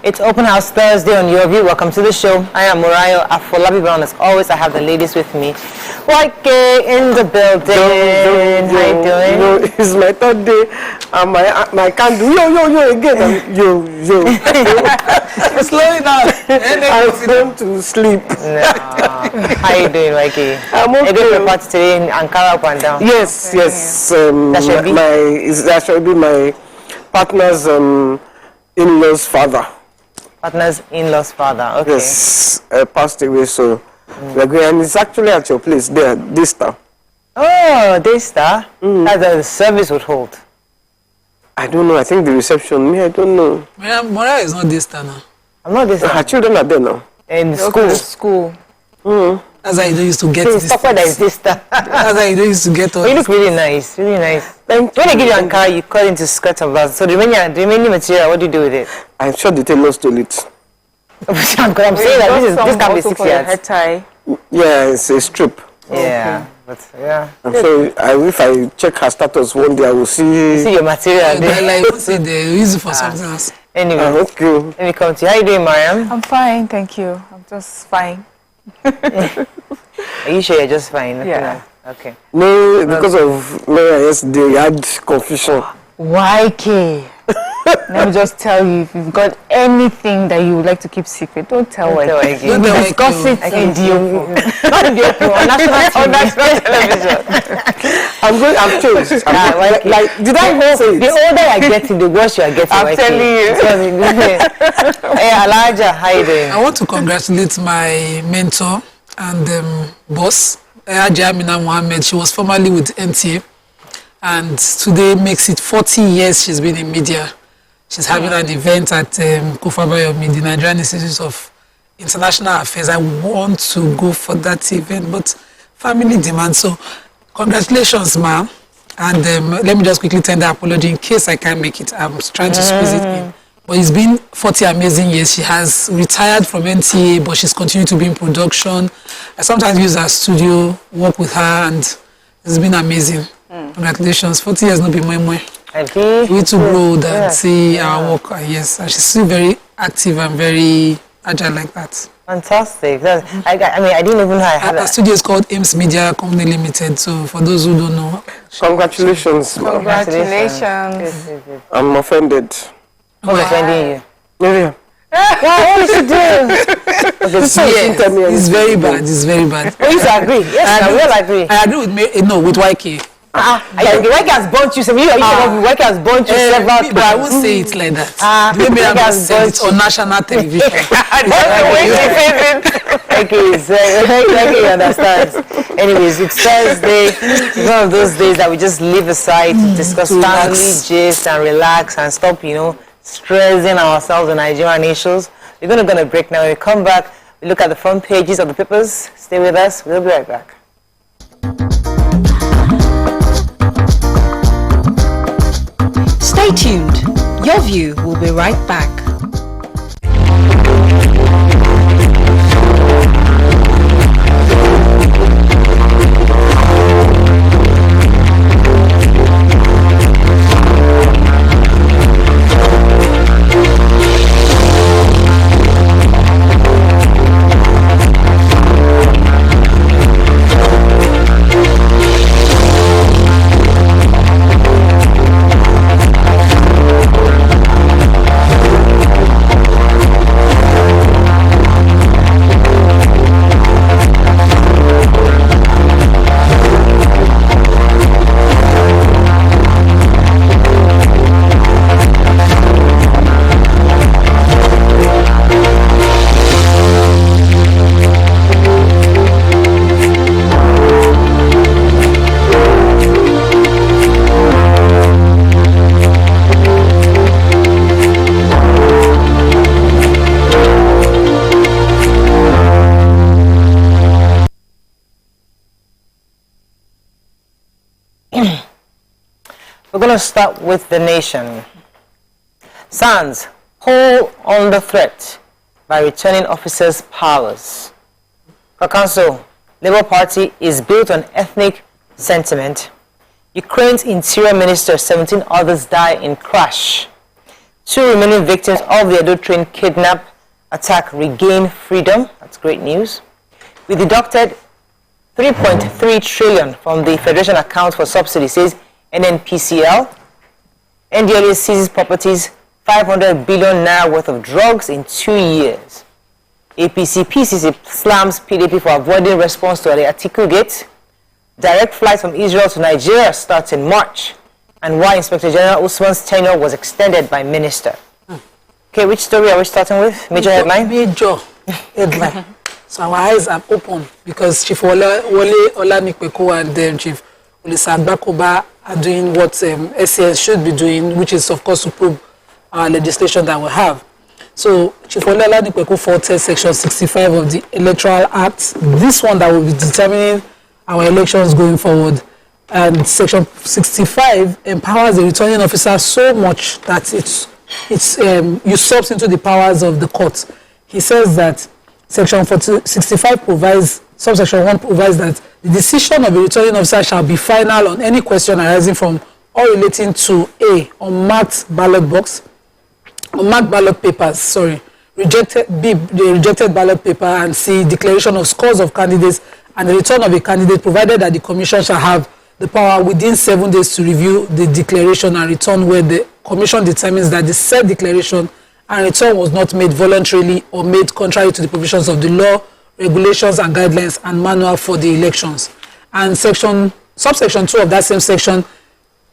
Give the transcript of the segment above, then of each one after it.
It's Open House Thursday on Your View. Welcome to the show. I am Murayo Afolabi Brown. As always, I have the ladies with me. YK in the building. How you doing? It's my third day, and my candle. Yo again. Yo. Slowly down. I'm going to sleep. No. How you doing, YK? I'm okay. A good party today in Ankara up and down. Yes. That should be my partner's in-law's father. Partner's in-law's father. Okay. Yes, passed away, so we're going, and it's actually at your place there, this time. Oh, this star? That's the service would hold. I don't know. I think the reception. I don't know. Mora is not this time now. I'm not this. Her children are there now. In school. That's how you don't used to get So this. stop where there is this star. That's how you don't used to get all You this. look really nice, really nice. When they give you Ankara, you cut into skirt and blouse. So the remaining material, what do you do with it? I'm sure the tailor stole it. I'm saying that this can be 6 years. Hair tie. Yeah, it's a strip. Yeah, but yeah. I'm sure if I check her status one day, I will see. See your material They there. like say they use it for something else. Anyway, Okay. let me come to you. How you doing, Mariam? I'm fine, thank you. I'm just fine. Are you sure you're just fine? Nothing Yeah. else? Okay. No, because of yesterday, we had confusion. YK. Let me just tell you, if you've got anything that you would like to keep secret, don't tell Don't tell YK. YK. Don't tell Discuss YK. it in the open. Not in the open, on national television. I've changed. Did I say The it? older you are getting, the worse you are getting. I'm YK. telling you. Hey, Alaja, how you doing? I want to congratulate my mentor and boss, Haja Amina Mohammed. She was formerly with NTA, and today makes it 40 years she's been in media. She's having an event at Kofabayomi, the Nigerian Institute of International Affairs. I want to go for that event, but family demands. So, congratulations, ma'am. And let me just quickly tender apology in case I can't make it. I'm trying to squeeze it in. But it's been 40 amazing years. She has retired from NTA, but she's continued to be in production. I sometimes use her studio, work with her, and it's been amazing. Congratulations. 40 years, no be more. We to grow and see our work. Yes, and she's still very active and very agile like that. Fantastic. I didn't even know I had Our that. studio is called Ames Media Company Limited. So for those who don't know, Congratulations. ma'am. Congratulations. I'm offended. Who's offending you? Yeah. What did you do? it's very bad. It's very bad. We used to agree. Yes, I will agree. I agree with YK. YK has burnt you. YK has burnt you several times. But I won't say it like that. The way YK I has said burnt it on national television. YK understands. Anyways, it's Thursday. It's one of those days that we just leave aside to discuss to family, relax. gist, and relax and stop, stressing ourselves on Nigerian issues. We're going to break now. When we come back, we look at the front pages of the papers. Stay with us. We'll be right back. Stay tuned. Your View will be right back. We're going to start with the nation. SANS, hold on the threat by returning officers' powers. Kakanso, Labour Party is built on ethnic sentiment. Ukraine's interior minister, 17 others die in crash. 2 remaining victims of the Edo train kidnap attack regain freedom. That's great news. We deducted 3.3 trillion from the Federation account for subsidy, says NNPCL. Ndlea seizes properties 500 billion naira worth of drugs in 2 years. APC PCC slams PDP for avoiding response to the Atiku Gate. Direct flights from Israel to Nigeria starts in March. And why Inspector General Usman's tenure was extended by minister. Okay, which story are we starting with? Major headline? Major headline. So our eyes are open because Chief Wole Olanipeko and Chief Olisa Agbakoba are doing what SCS should be doing, which is, of course, to probe our legislation that we have. So Chief Wole Olanipeko faulted Section 65 of the Electoral Act, this one that will be determining our elections going forward. And Section 65 empowers the returning officer so much that it usurps into the powers of the court. He says that Section 65 provides, subsection 1 provides that the decision of the returning officer shall be final on any question arising from or relating to A, unmarked ballot box, unmarked ballot papers, rejected, B, the rejected ballot paper, and C, declaration of scores of candidates and the return of a candidate, provided that the commission shall have the power within 7 days to review the declaration and return where the commission determines that the said declaration and return was not made voluntarily or made contrary to the provisions of the law, regulations and guidelines and manual for the elections. And subsection 2 of that same section,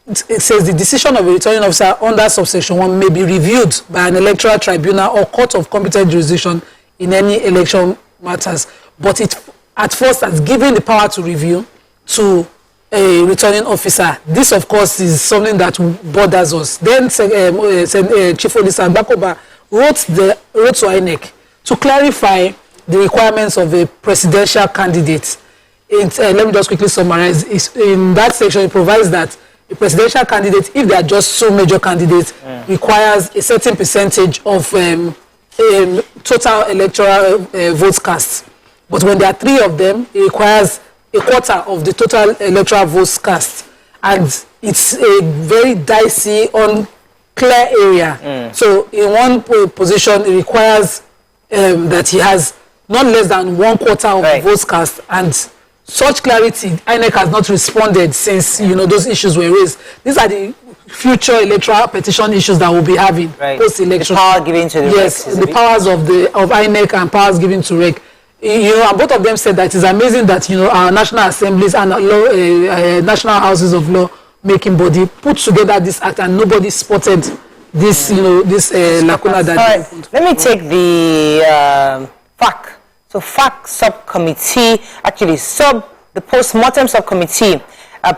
it says the decision of a returning officer under subsection 1 may be reviewed by an electoral tribunal or court of competent jurisdiction in any election matters. But it at first has given the power to review to a returning officer. This, of course, is something that bothers us. Then Chief Olisa Agbakoba wrote to INEC to clarify the requirements of a presidential candidate. Let me just quickly summarize. In that section, it provides that a presidential candidate, if there are just 2 major candidates, requires a certain percentage of total electoral votes cast. But when there are 3 of them, it requires a quarter of the total electoral votes cast. And it's a very dicey, unclear area. So in one position, it requires that he has not less than 1/4 of the votes cast. And such clarity, INEC has not responded since, those issues were raised. These are the future electoral petition issues that we'll be having post-election. The power given to the Yes, REC, the powers of INEC and powers given to REC. And both of them said that it's amazing that, our national assemblies and national houses of law making body put together this act and nobody spotted this, this lacuna that. All right, let me take the FAC. So FAC subcommittee, actually the post-mortem subcommittee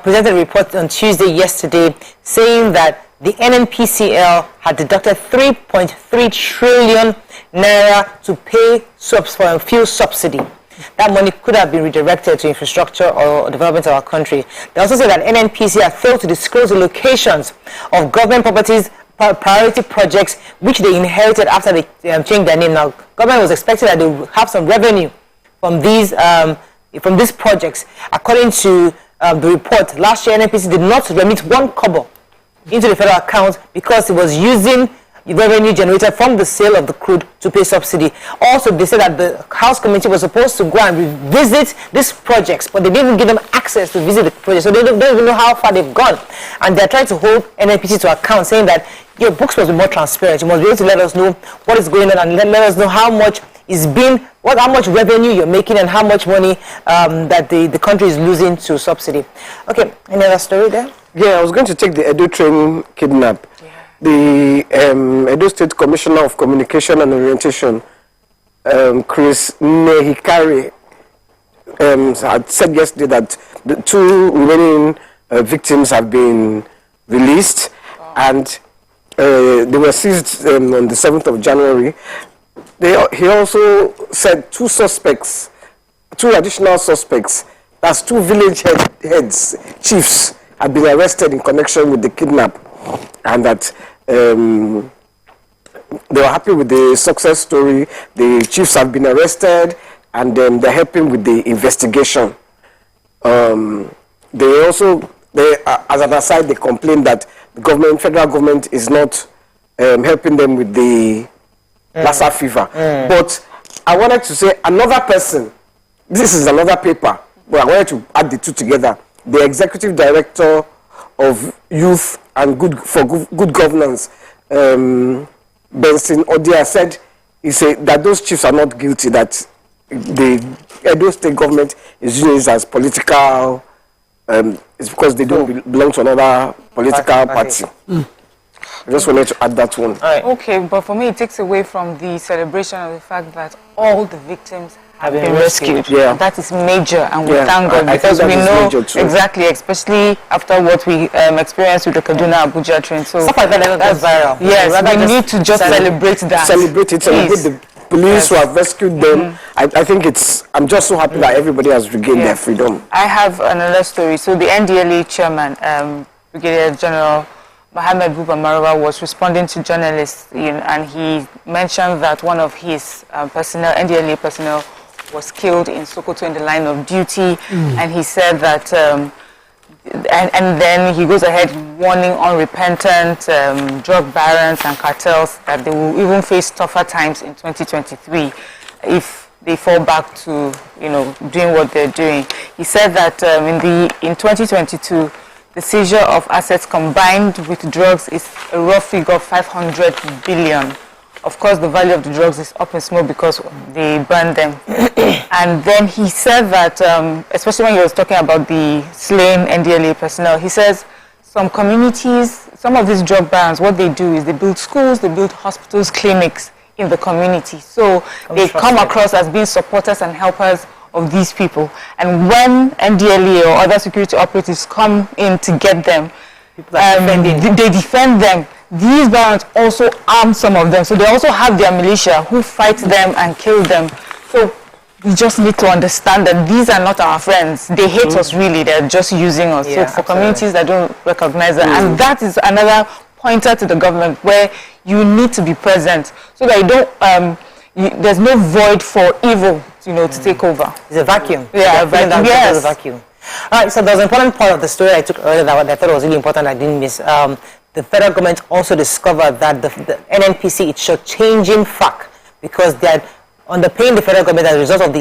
presented a report on Tuesday yesterday saying that the NNPCL had deducted 3.3 trillion naira to pay subs for a fuel subsidy. That money could have been redirected to infrastructure or development of our country. They also say that NNPCL failed to disclose the locations of government properties, priority projects, which they inherited after they changed their name. Now, government was expecting that they would have some revenue from these projects. According to the report, last year NNPC did not remit 1 kobo into the federal account because it was using the revenue generated from the sale of the crude to pay subsidy. Also, they said that the House Committee was supposed to go and revisit these projects, but they didn't give them access to visit the projects, so they don't even know how far they've gone. And they're trying to hold NNPC to account, saying that your books must be more transparent. You must be able to let us know what is going on and let us know how much is being, how much revenue you're making and how much money that the country is losing to subsidy. Okay, any other story there? Yeah, I was going to take the Edo train kidnap. The Edo State Commissioner of Communication and Orientation, Chris Nehikari, had said yesterday that the 2 remaining victims have been released, and they were seized on the 7th of January. He also said 2 additional suspects, that's 2 village heads, chiefs, have been arrested in connection with the kidnap, and that they were happy with the success story. The chiefs have been arrested, and they're helping with the investigation. They also, as an aside, they complained that the federal government is not helping them with the Lassa fever. But I wanted to say another person, this is another paper, but I wanted to add the two together. The executive director of youth and good governance, Benson Odia, said that those chiefs are not guilty, that the Edo state government is using this as political, it's because they don't belong to another political party. I just wanted to add that one. Okay, but for me it takes away from the celebration of the fact that all the victims have been rescued. Yeah. That is major, and we Yeah, thank God, I because think we that is know major too. exactly, especially after what we experienced with the Kaduna Abuja train. So Stuff like that goes viral. yes, Rather we need to just celebrate that. Celebrate it, celebrate the police who have rescued them. I think I'm just so happy that everybody has regained their freedom. I have another story. So the NDLA chairman, Brigadier General Mohammed Buba Marwa, was responding to journalists, and he mentioned that one of his NDLA personnel, was killed in Sokoto in the line of duty, and he said that, and then he goes ahead warning unrepentant drug barons and cartels that they will even face tougher times in 2023 if they fall back to doing what they're doing. He said that in 2022. The seizure of assets combined with drugs is a rough figure of 500 billion. Of course, the value of the drugs is up in smoke because they burn them. And then he said that, especially when he was talking about the slain NDLA personnel, he says some communities, some of these drug barons, what they do is they build schools, they build hospitals, clinics in the community. So they come across as being supporters and helpers of these people, and when NDLA or other security operatives come in to get them, they defend them. These barons also arm some of them, so they also have their militia who fight them and kill them. So we just need to understand that these are not our friends. They hate us really, they're just using us. Yeah, so for communities that don't recognize that, and that is another pointer to the government where you need to be present so that you don't there's no void for evil, to take over. It's a vacuum. Yeah, a vacuum. Yes. A vacuum. All right, so there's an important part of the story I took earlier that I thought was really important I didn't miss. The federal government also discovered that the NNPC is shortchanging FAC because they're underpaying the federal government as a result of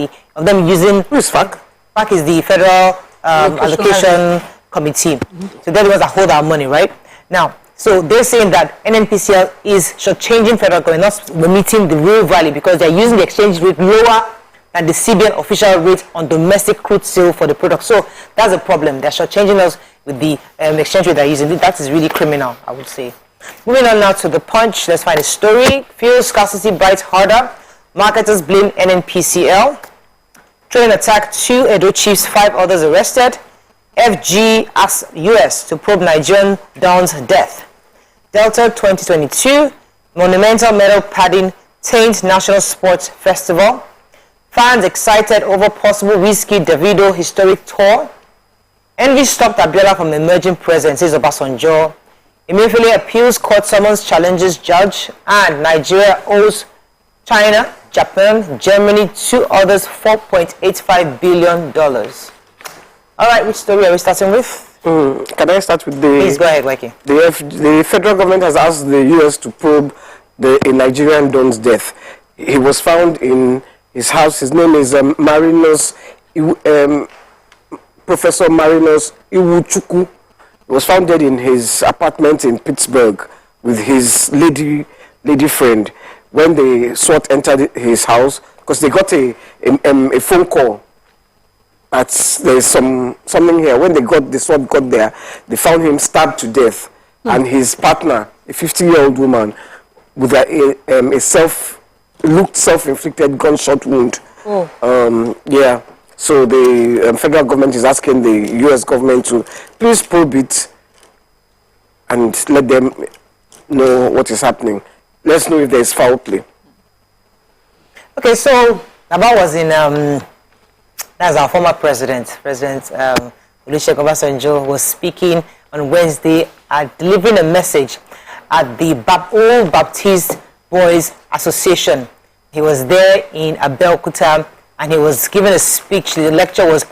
them using... Who is FAC? FAC is the Federal Allocation Committee. So they're the ones that hold our money, right? Now, so they're saying that NNPCL is shortchanging federal government, not meeting the real value because they're using the exchange rate lower than the CBN official rate on domestic crude sale for the product. So that's a problem. They're shortchanging us with the exchange rate they're using. That is really criminal, I would say. Moving on now to the Punch. Let's find a story. Fuel scarcity bites harder. Marketers blame NNPCL. Train attack 2 Edo chiefs, 5 others arrested. FG asks US to probe Nigerian Don's death. Delta 2022, monumental medal padding taint National Sports Festival. Fans excited over possible risky Davido historic tour. Envy stopped Abiola from emerging president, says Obasanjo. Emefiele appeals court summons challenges judge. And Nigeria owes China, Japan, Germany, 2 others $4.85 billion. All right, which story are we starting with? Can I start with the... Please go ahead, Waki. The federal government has asked the U.S. to probe a Nigerian Don's death. He was found in his house. His name is Professor Marinos Iwuchukwu. He was found dead in his apartment in Pittsburgh with his lady friend. When the SWAT entered his house, because they got a phone call that there's something here. When the SWAT got there, they found him stabbed to death, and his partner, a 50-year-old woman, with a self-inflicted gunshot wound. Yeah. So the federal government is asking the U.S. government to please probe it and let them know what is happening. Let's know if there is foul play. Okay, so Naba was in, that's our former president, Olusegun Obasanjo, was speaking on Wednesday, delivering a message at the Old Baptist Boys Association. He was there in Abeokuta and he was giving a speech. The lecture was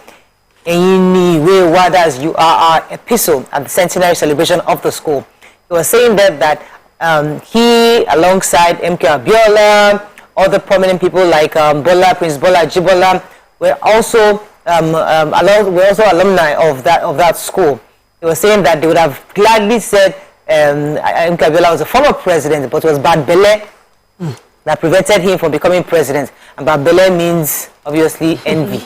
Eyini We Wada's URR epistle at the centenary celebration of the school. He was saying that he, alongside MK Abiola, other prominent people like Prince Bola Jibola, were also alumni of that school. They were saying that they would have gladly said MK Abiola was a former president, but it was Bad Belle that prevented him from becoming president. And Bad Belle means obviously envy.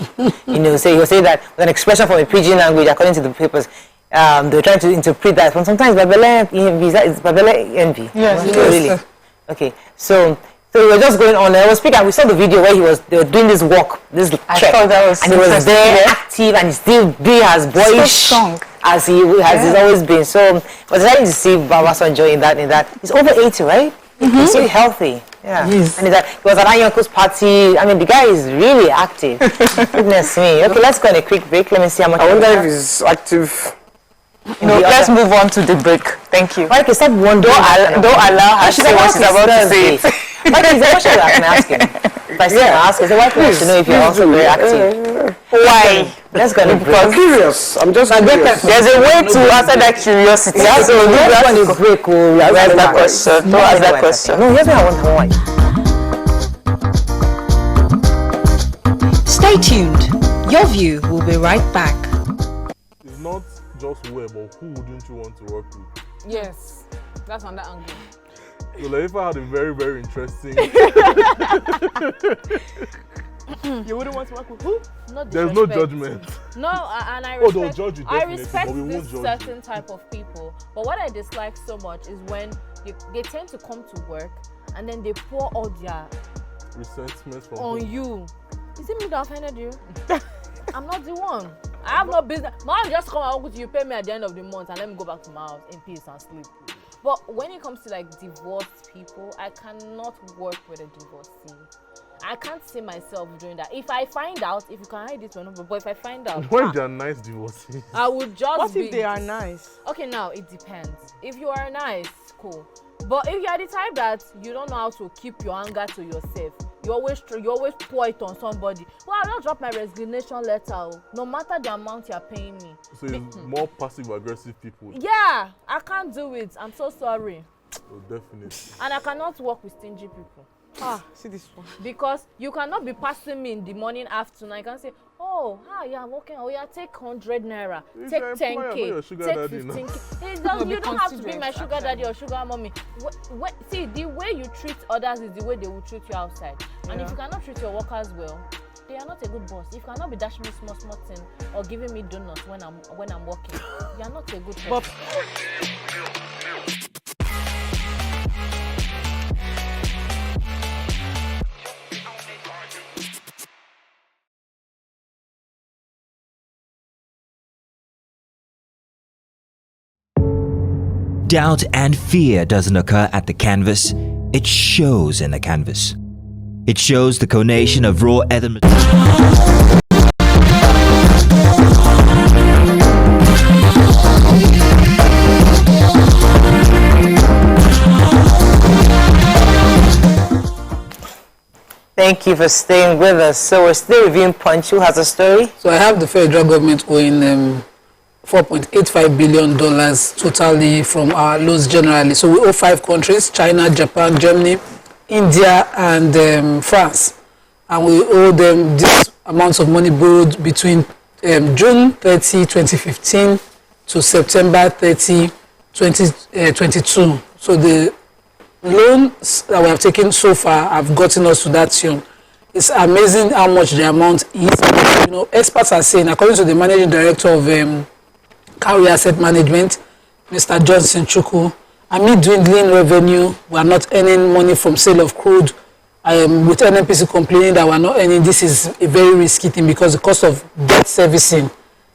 So he was saying that with an expression from a pidgin language, according to the papers. They were trying to interpret that. But sometimes Bad Belle envy. Yes. Really. Okay. So we were just going on. I was speaking. We saw the video where they were doing this walk, this trek, and he was there active and still being as boyish strong as he's always been. So I was trying to see Babasanjo in that. He's over 80, right? He's so healthy. Yeah. Yes. And he was at Anyanko's party. I mean, the guy is really active. Goodness me. Okay, let's go on a quick break. Let me see how much. I wonder if he's active. Let's move on to the break. Thank you. Right, stop wondering. Don't allow her to say what she's about to say. What is the question I can ask him? If I still ask, is the wife wants to know if you're also very active. Why? Let's go on a break. I'm curious. I'm just curious. There's a way to answer that curiosity. So let's go on a break. Where's that question? Don't ask that question. No, here's what I want. Stay tuned. Your view will be right back. It's not just where, but who wouldn't you want to work with? Yes, that's on that angle. So Leifa had a very, very interesting. You wouldn't want to work with who? Not There's no disrespect. judgment. No, and I Oh, they'll respect. judge you I definitely, respect but we won't this judge certain type of people. But what I dislike so much is when they tend to come to work and then they pour all their Resentment from on whom? you. Is it me that offended you? I'm not the one. I have no business. Man, just come and work with you, pay me at the end of the month, and let me go back to my house in peace and sleep. But when it comes to like divorced people, I cannot work with a divorcee. I can't see myself doing that. If I find out, if you can hide it, but if I find out, When they're nice divorcees. I would just What be. if they are nice? Okay, now it depends. If you are nice, cool. But if you are the type that you don't know how to keep your anger to yourself, you always pour it on somebody. Well, I'll just drop my resignation letter. No matter the amount you're paying me. So it's more passive aggressive people. Yeah, I can't do it. I'm so sorry. Oh, definitely. And I cannot work with stingy people. See this one. Because you cannot be passing me in the morning, afternoon. I can say, oh, yeah, I'm working. Oh, yeah, take 100 naira, If take you're employer, not 10K, your sugar take daddy, 15K. You don't have to be my sugar daddy or sugar mommy. See, the way you treat others is the way they will treat you outside. And if you cannot treat your workers well, they are not a good boss. If you cannot be dashing me small thing or giving me donuts when I'm working, you are not a good person. Doubt and fear doesn't occur at the canvas, it shows in the canvas. It shows the conation of raw ether material. Thank you for staying with us. So we're still reviewing Punch. Who has a story? So I have the federal government owing $4.85 billion totally from our loans generally. So we owe 5 countries: China, Japan, Germany, India, and France. And we owe them this amounts of money borrowed between June 30, 2015 to September 30, 2022. So the loans that we have taken so far have gotten us to that tune. It's amazing how much the amount is. You know, experts are saying, according to the managing director of Cowrie Asset Management, Mr. Johnson Chukwu, amid dwindling revenue, we are not earning money from sale of crude. With NNPC complaining that we are not earning, this is a very risky thing because the cost of debt servicing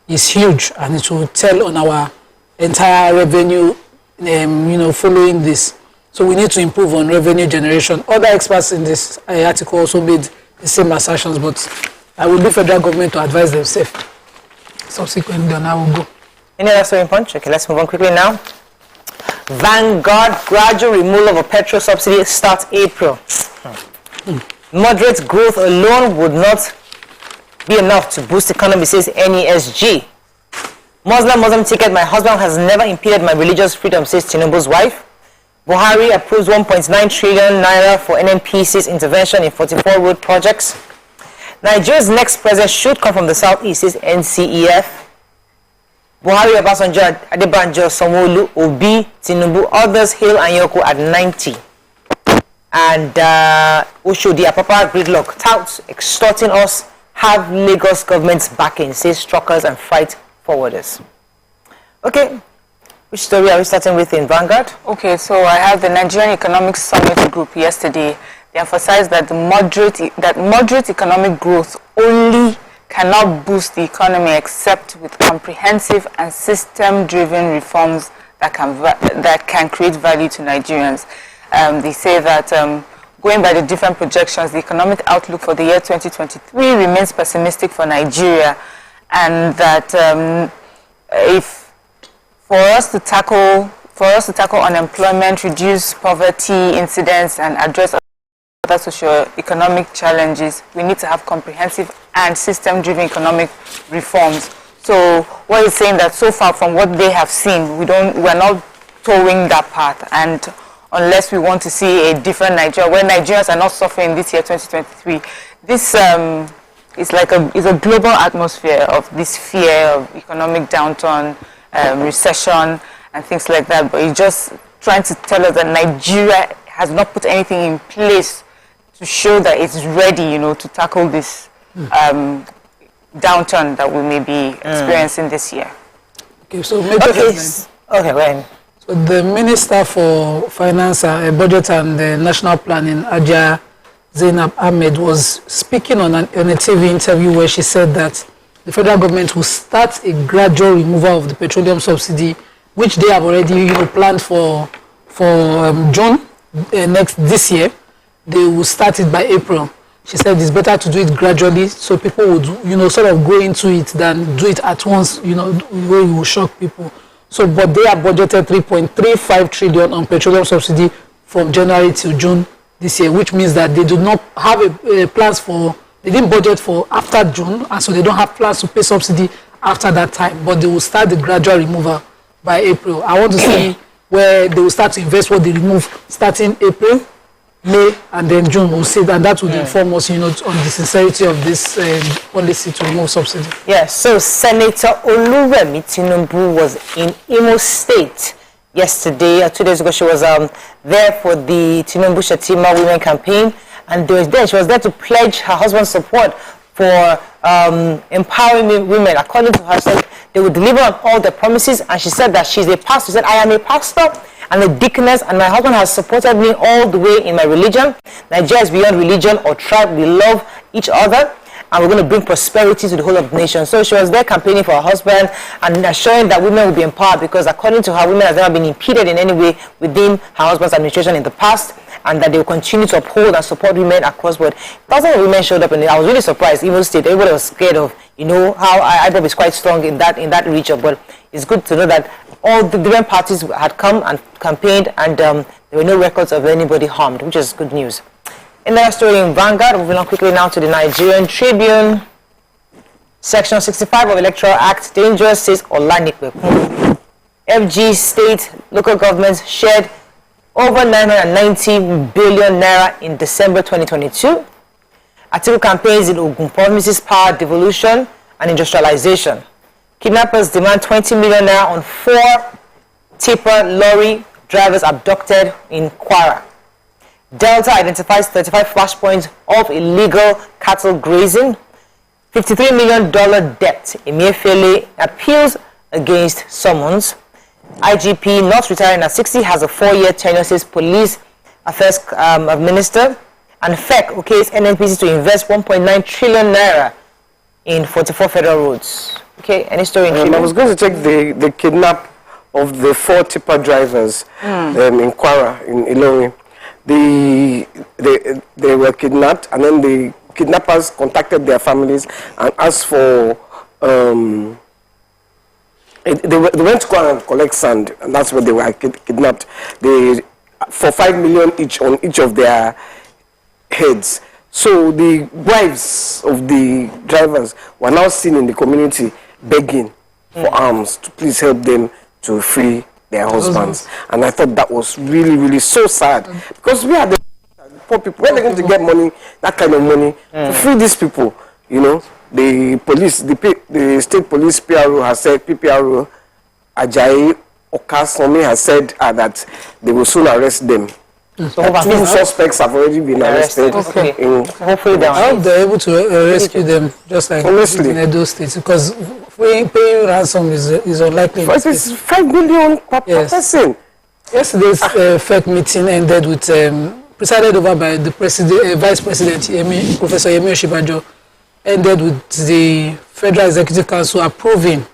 is huge and it will tell on our entire revenue, following this. So we need to improve on revenue generation. Other experts in this article also made the same assertions, but I will leave federal government to advise themselves. Subsequently, then I will go. Any other story in Punch? Okay, let's move on quickly now. Vanguard, gradual removal of a petrol subsidy starts April. Moderate growth alone would not be enough to boost economy, says NESG. Muslim ticket, my husband has never impeded my religious freedom, says Tinubu's wife. Buhari approves 1.9 trillion naira for NNPC's intervention in 44 road projects. Nigeria's next president should come from the southeast, says NCEF. Buhari, Obasanjo, Adebanjo, Sanwo-Olu, Obi, Tinubu, others hail Anyoko at 90. And Oshodi Apapa gridlock touts extorting us, have Lagos government's backing, says truckers and freight forwarders. Okay, which story are we starting with in Vanguard? Okay, so I have the Nigerian Economic Summit group yesterday. They emphasized that moderate economic growth only cannot boost the economy except with comprehensive and system-driven reforms that can create value to Nigerians. They say that going by the different projections, the economic outlook for the year 2023 remains pessimistic for Nigeria, and that if for us to tackle unemployment, reduce poverty incidence, and address other socio-economic challenges, we need to have comprehensive and system-driven economic reforms. So what is saying that so far from what they have seen, we're not towing that path, and unless we want to see a different Nigeria, where Nigerians are not suffering this year 2023, this is a global atmosphere of this fear of economic downturn, recession, and things like that. But it's just trying to tell us that Nigeria has not put anything in place to show that it's ready, to tackle this downturn that we may be experiencing this year. Okay, so maybe Okay, when? So the Minister for Finance, Budget and National Planning, Ajia Zainab Ahmed, was speaking on a TV interview where she said that the federal government will start a gradual removal of the petroleum subsidy, which they have already planned for June this year. They will start it by April. She said it's better to do it gradually so people would sort of go into it than do it at once, where you will shock people. So, but they have budgeted 3.35 trillion on petroleum subsidy from January to June this year, which means that they do not have plans for, they didn't budget for after June, and so they don't have plans to pay subsidy after that time, but they will start the gradual removal by April. I want to see where they will start to invest what they remove starting April, May, and then June. We'll see, and that will inform us, on the sincerity of this policy to remove subsidy. Yes, so Senator Oluwemi Tinubu was in Imo State yesterday. 2 days ago, she was there for the Tinubu Shatima Women Campaign, and she was there to pledge her husband's support for empowering women. According to her, she said they would deliver on all the promises, and she said that she's a pastor. She said, I am a pastor and a deaconess, and my husband has supported me all the way in my religion. Nigeria is beyond religion or tribe. We love each other, and we're going to bring prosperity to the whole of the nation. So she was there campaigning for her husband and assuring that women will be empowered, because according to her, women have never been impeded in any way within her husband's administration in the past, and that they will continue to uphold and support women across the board. Thousands of women showed up, and I was really surprised. Imo State, everybody was scared of, how IPOB is quite strong in that region. But it's good to know that all the different parties had come and campaigned, and there were no records of anybody harmed, which is good news. Another story in Vanguard, moving on quickly now to the Nigerian Tribune. Section 65 of Electoral Act, dangerous, says Olanikwe. FG state local governments shared over 990 billion naira in December 2022. Atiku campaigns in Ogun promises power devolution and industrialization. Kidnappers demand 20 million naira on 4 tipper lorry drivers abducted in Kwara. Delta identifies 35 flashpoints of illegal cattle grazing. $53 million debt. Emefiele appeals against summons. IGP not retiring at 60 has a 4-year tenure, says Police Affairs Minister. And FEC okays NNPC to invest 1.9 trillion naira in 44 federal roads. Okay, any story in I was going to take the kidnap of the 4 tipper drivers in Kwara, in Ilorin. They were kidnapped, and then the kidnappers contacted their families and asked for they went to go and collect sand, and that's where they were kidnapped. For 5 million each on each of their heads. So the wives of the drivers were now seen in the community begging for alms to please help them to free their husbands. And I thought that was really, really so sad. Because we are the poor people. Where are they going to get money, that kind of money, to free these people? You know, the police, the state police PRO has said, PPRO, Ajayi Okasomi has said that they will soon arrest them. So two suspects have already been arrested. Okay. Hopefully I hope they're able to rescue them, just like in Edo State, because paying ransom is unlikely. But it's 5 million per person. Yesterday's FEC meeting ended with, presided over by the Vice President, Professor Yemi Oshibajo, ended with the Federal Executive Council approving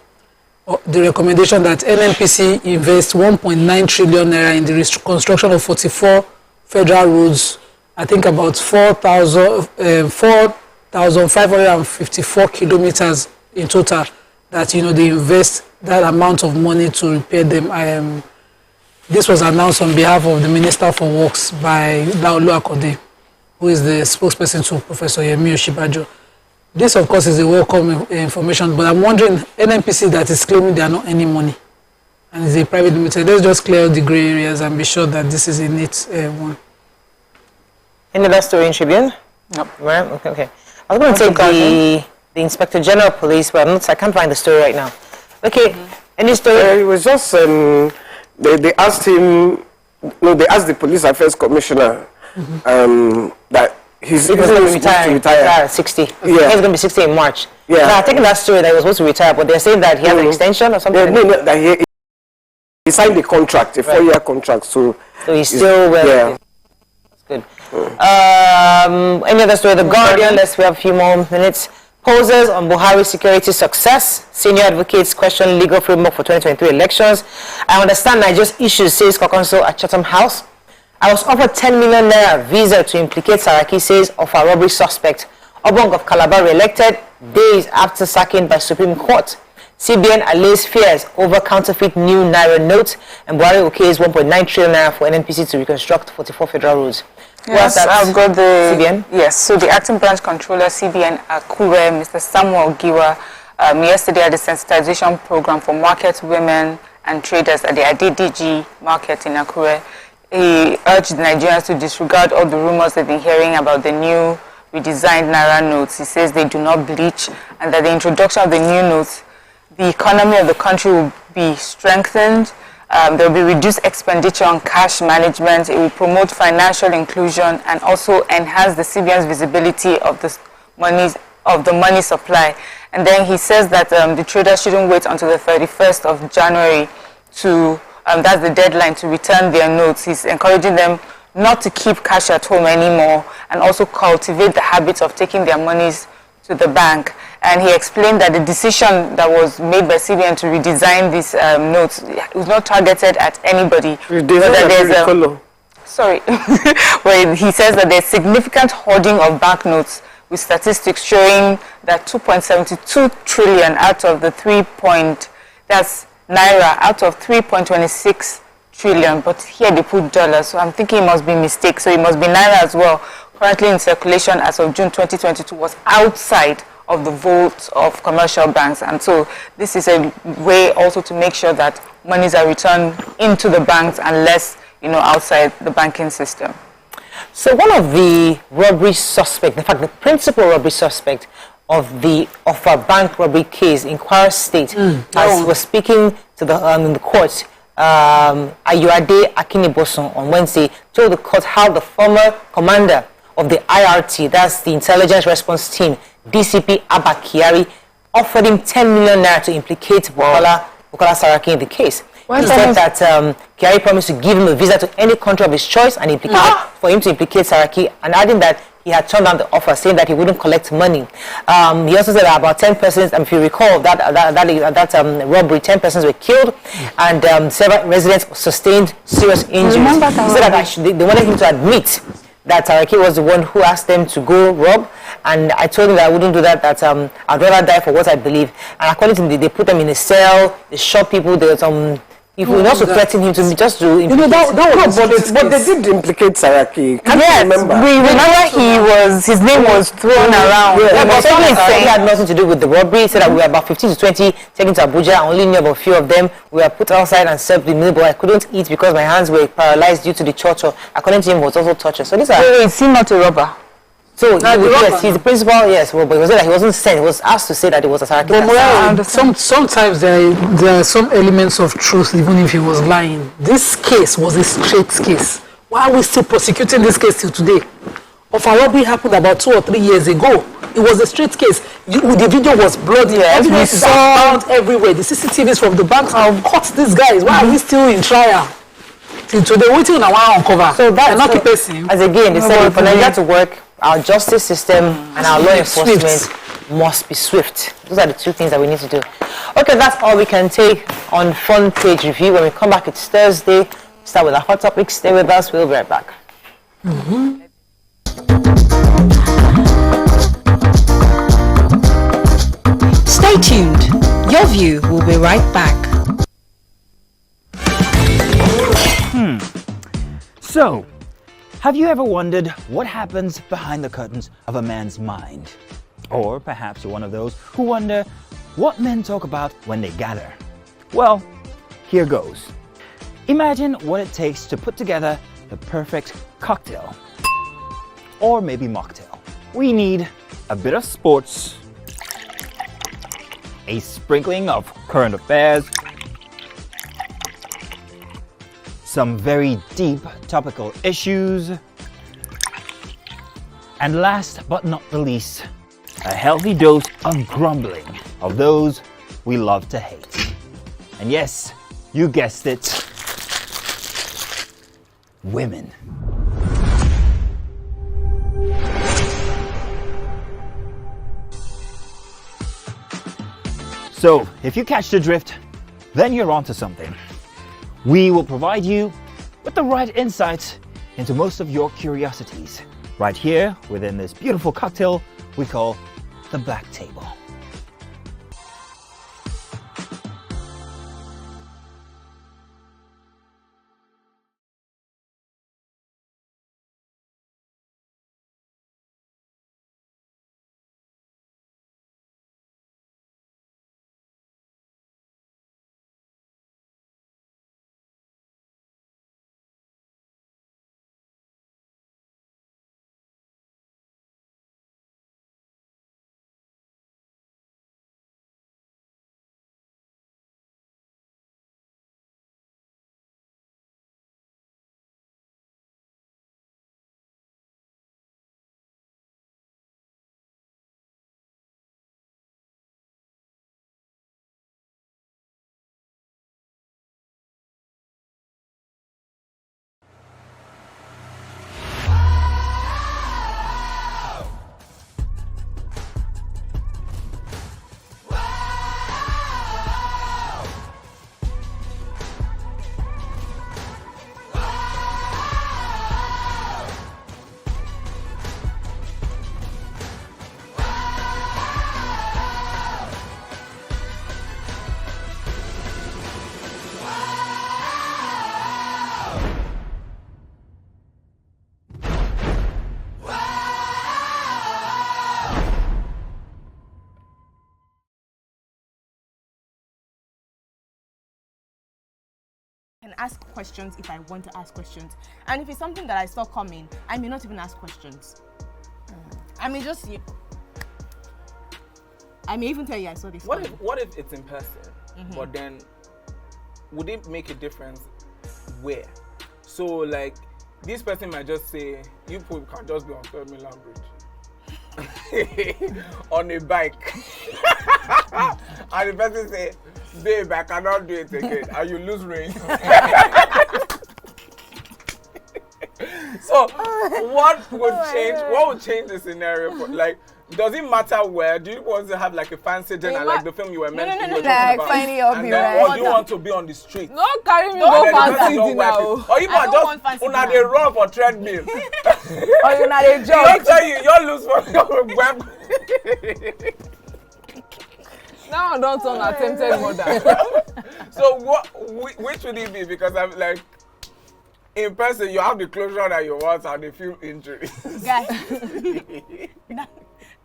the recommendation that NNPC invest 1.9 trillion naira in the reconstruction of 44 federal roads. I think about 4,554 kilometers in total. That they invest that amount of money to repair them. This was announced on behalf of the Minister for Works by Laolu Akode, who is the spokesperson to Professor Yemi Oshibajo. This, of course, is a welcome information, but I'm wondering, NNPC that is claiming they are not earning money, and it's a private limited. Let's just clear out the grey areas and be sure that this is a neat one. Any other story in Tribune? No. Right? Okay. I was going to take the Inspector General of Police, but I can't find the story right now. Okay. Any story? It was just they asked him. No, they asked the Police Affairs Commissioner that he's going to retire at 60. Yeah. He's going to be 60 in March. Yeah. I think that story that he was supposed to retire, but they're saying that he has an extension or something. No, that he signed a contract, a 4-year contract. So he's still well. Yeah. That's good. Any other story? The Guardian. We have a few more minutes. Poses on Buhari's security success. Senior advocates question legal framework for 2023 elections. I understand Nigeria's issues, says Kokonso at Chatham House. I was offered 10 million naira visa to implicate Saraki, says of a robbery suspect. Obong of Calabar re-elected days after sacking by Supreme Court. CBN allays fears over counterfeit new Naira notes, and Buhari okays 1.9 trillion naira for NNPC to reconstruct 44 federal roads. Yes, I've got the CBN. Yes, so the acting branch controller CBN Akure, Mr. Samuel Giwa, yesterday at the sensitization program for market women and traders at the ADDG market in Akure, he urged Nigerians to disregard all the rumors they've been hearing about the new redesigned Naira notes. He says they do not bleach, and that the introduction of the new notes, the economy of the country will be strengthened. There will be reduced expenditure on cash management. It will promote financial inclusion and also enhance the CBN's visibility of the money supply. And then he says that the traders shouldn't wait until the 31st of January to, that's the deadline to return their notes. He's encouraging them not to keep cash at home anymore and also cultivate the habit of taking their monies to the bank. And he explained that the decision that was made by CBN to redesign these notes was not targeted at anybody. Sorry. Well, he says that there's significant hoarding of banknotes, with statistics showing that 2.72 trillion out of the that's Naira out of 3.26 trillion, but here they put dollars, so I'm thinking it must be a mistake, so it must be Naira as well. Currently in circulation as of June 2022 was outside of the vaults of commercial banks, and so this is a way also to make sure that monies are returned into the banks and less, outside the banking system. So one of the robbery suspects, in fact the principal robbery suspect of a bank robbery case in Kwara State, was speaking to the in the court, Ayuade Akiniboson, on Wednesday, told the court how the former commander of the IRT, that's the Intelligence Response Team, DCP Abba Kyari, offered him 10 million naira to implicate Bukola Saraki in the case. He said that Kyari promised to give him a visa to any country of his choice and for him to implicate Saraki, and adding that he had turned down the offer, saying that he wouldn't collect money. He also said that about 10 persons, and if you recall that robbery, 10 persons were killed, and several residents sustained serious injuries. He said that they wanted him to admit that Saraki was the one who asked them to go rob, and I told him that I wouldn't do that, that I'd rather die for what I believe. And according to him, they put them in a cell, they shot people, there was some If we also threaten him to just do, You know, that was But they did implicate Saraki. Can't you remember? we remember his name was thrown around. Yeah, but Someone something saying had nothing to do with the robbery. He said that we were about 15 to 20 taken to Abuja. I only knew about a few of them. We were put outside and served the meal, but I couldn't eat because my hands were paralyzed due to the torture. According to him, was also torture. So these are. is he not a robber? So yes, he's the principal. Yes, well, but he was that he wasn't sent. He was asked to say that it was a Saraki. Sometimes there are some elements of truth, even if he was lying. This case was a straight case. Why are we still prosecuting this case till today? Of a robbery happened about 2 or 3 years ago. It was a straight case. The video was bloody. Evidence is found everywhere. The CCTVs from the banks have caught these guys. Why are we still in trial? Till today, waiting on our uncover. So that's not person. As again, they said for Nigeria to work, our justice system and our law enforcement must be swift. Those are the two things that we need to do. Okay, that's all we can take on front page review. When we come back, it's Thursday. Start with our hot topics. Stay with us. We'll be right back. Stay tuned. Your view will be right back. So, have you ever wondered what happens behind the curtains of a man's mind? Or perhaps you're one of those who wonder what men talk about when they gather. Well, here goes. Imagine what it takes to put together the perfect cocktail. Or maybe mocktail. We need a bit of sports, a sprinkling of current affairs, some very deep topical issues, and last but not the least, a healthy dose of grumbling of those we love to hate. And yes, you guessed it, women. So, if you catch the drift, then you're onto something. We will provide you with the right insights into most of your curiosities right here within this beautiful cocktail we call the Black Table. Can ask questions if I want to ask questions, and if it's something that I saw coming, I may not even ask questions. I may just I may even tell you I saw this. What if it's in person? But then would it make a difference where? So like this person might just say you can just be on 3rd Milan Bridge on a bike and the person say, babe, I cannot do it again, and you lose range. So what would change? What would change the scenario? Like, does it matter where? Do you want to have like a fancy dinner, like the film you were meant to be talking about? Or do you want to be on the street? No, carry me go fancy dinner. Or you might just una dey run for treadmill. Or you na dey jog. You tell you lose for your web. No, Now I don't turn attempted murder. So which would it be? Because I'm like, in person, you have the closure that you want and the few injuries. Guys,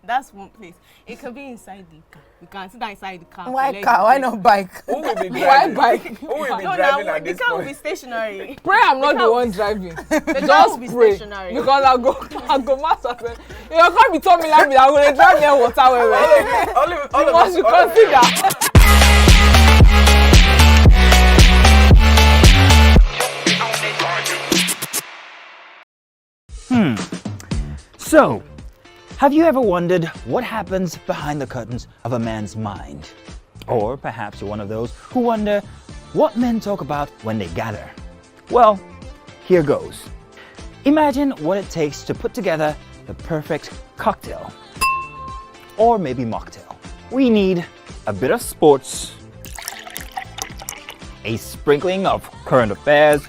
that's one place. It could be inside the car. You can sit inside the car. Why car? Why not bike? Who will be driving? Why bike? Who will be driving at this The car will point? be stationary. Pray I'm not the one driving. The car Just will be pray. stationary. Because I go master. You can't be telling me like me. I'm gonna drive near water. All You of must us. consider. So, have you ever wondered what happens behind the curtains of a man's mind? Or perhaps you're one of those who wonder what men talk about when they gather. Well, here goes. Imagine what it takes to put together the perfect cocktail. Or maybe mocktail. We need a bit of sports, a sprinkling of current affairs,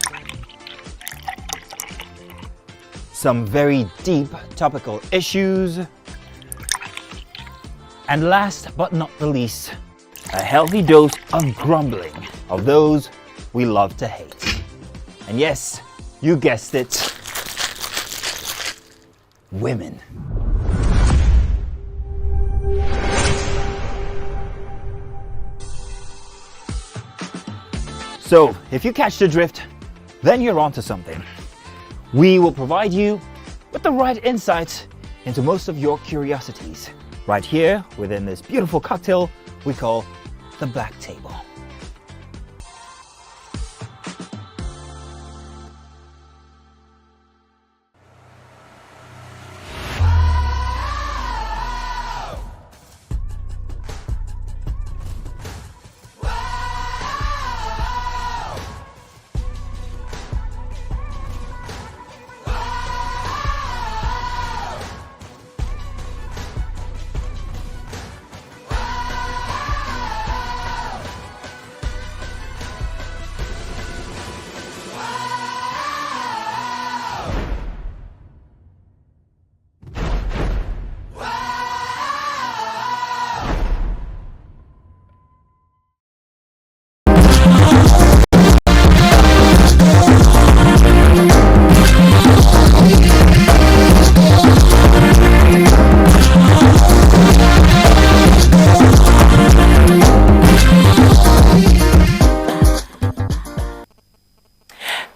some very deep topical issues, and last but not the least, a healthy dose of grumbling of those we love to hate. And yes, you guessed it, women. So, if you catch the drift, then you're onto something. We will provide you with the right insights into most of your curiosities right here within this beautiful cocktail we call the Black Table.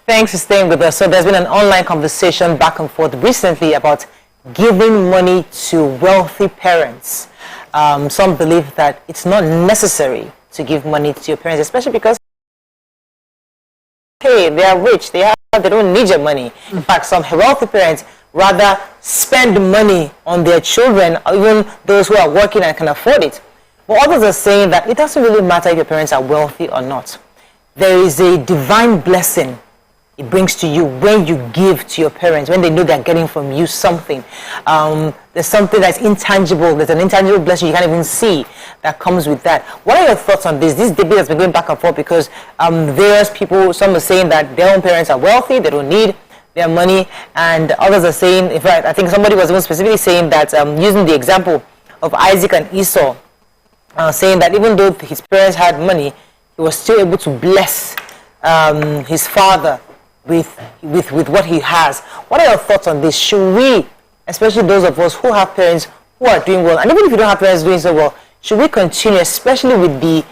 Thanks for staying with us. So there's been an online conversation back and forth recently about giving money to wealthy parents. Some believe that it's not necessary to give money to your parents, especially because hey, they are rich, they don't need your money. In fact, some wealthy parents rather spend money on their children, even those who are working and can afford it. But others are saying that it doesn't really matter if your parents are wealthy or not. There is a divine blessing it brings to you when you give to your parents, when they know they're getting from you something. There's something that's intangible, there's an intangible blessing you can't even see that comes with that. What are your thoughts on this? This debate has been going back and forth because various people, some are saying that their own parents are wealthy, they don't need their money, and others are saying, in fact, I think somebody was even specifically saying that, using the example of Isaac and Esau, saying that even though his parents had money, he was still able to bless his father with what he has. What are your thoughts on this? Should we, especially those of us who have parents who are doing well, and even if you don't have parents doing so well, should we continue, especially with the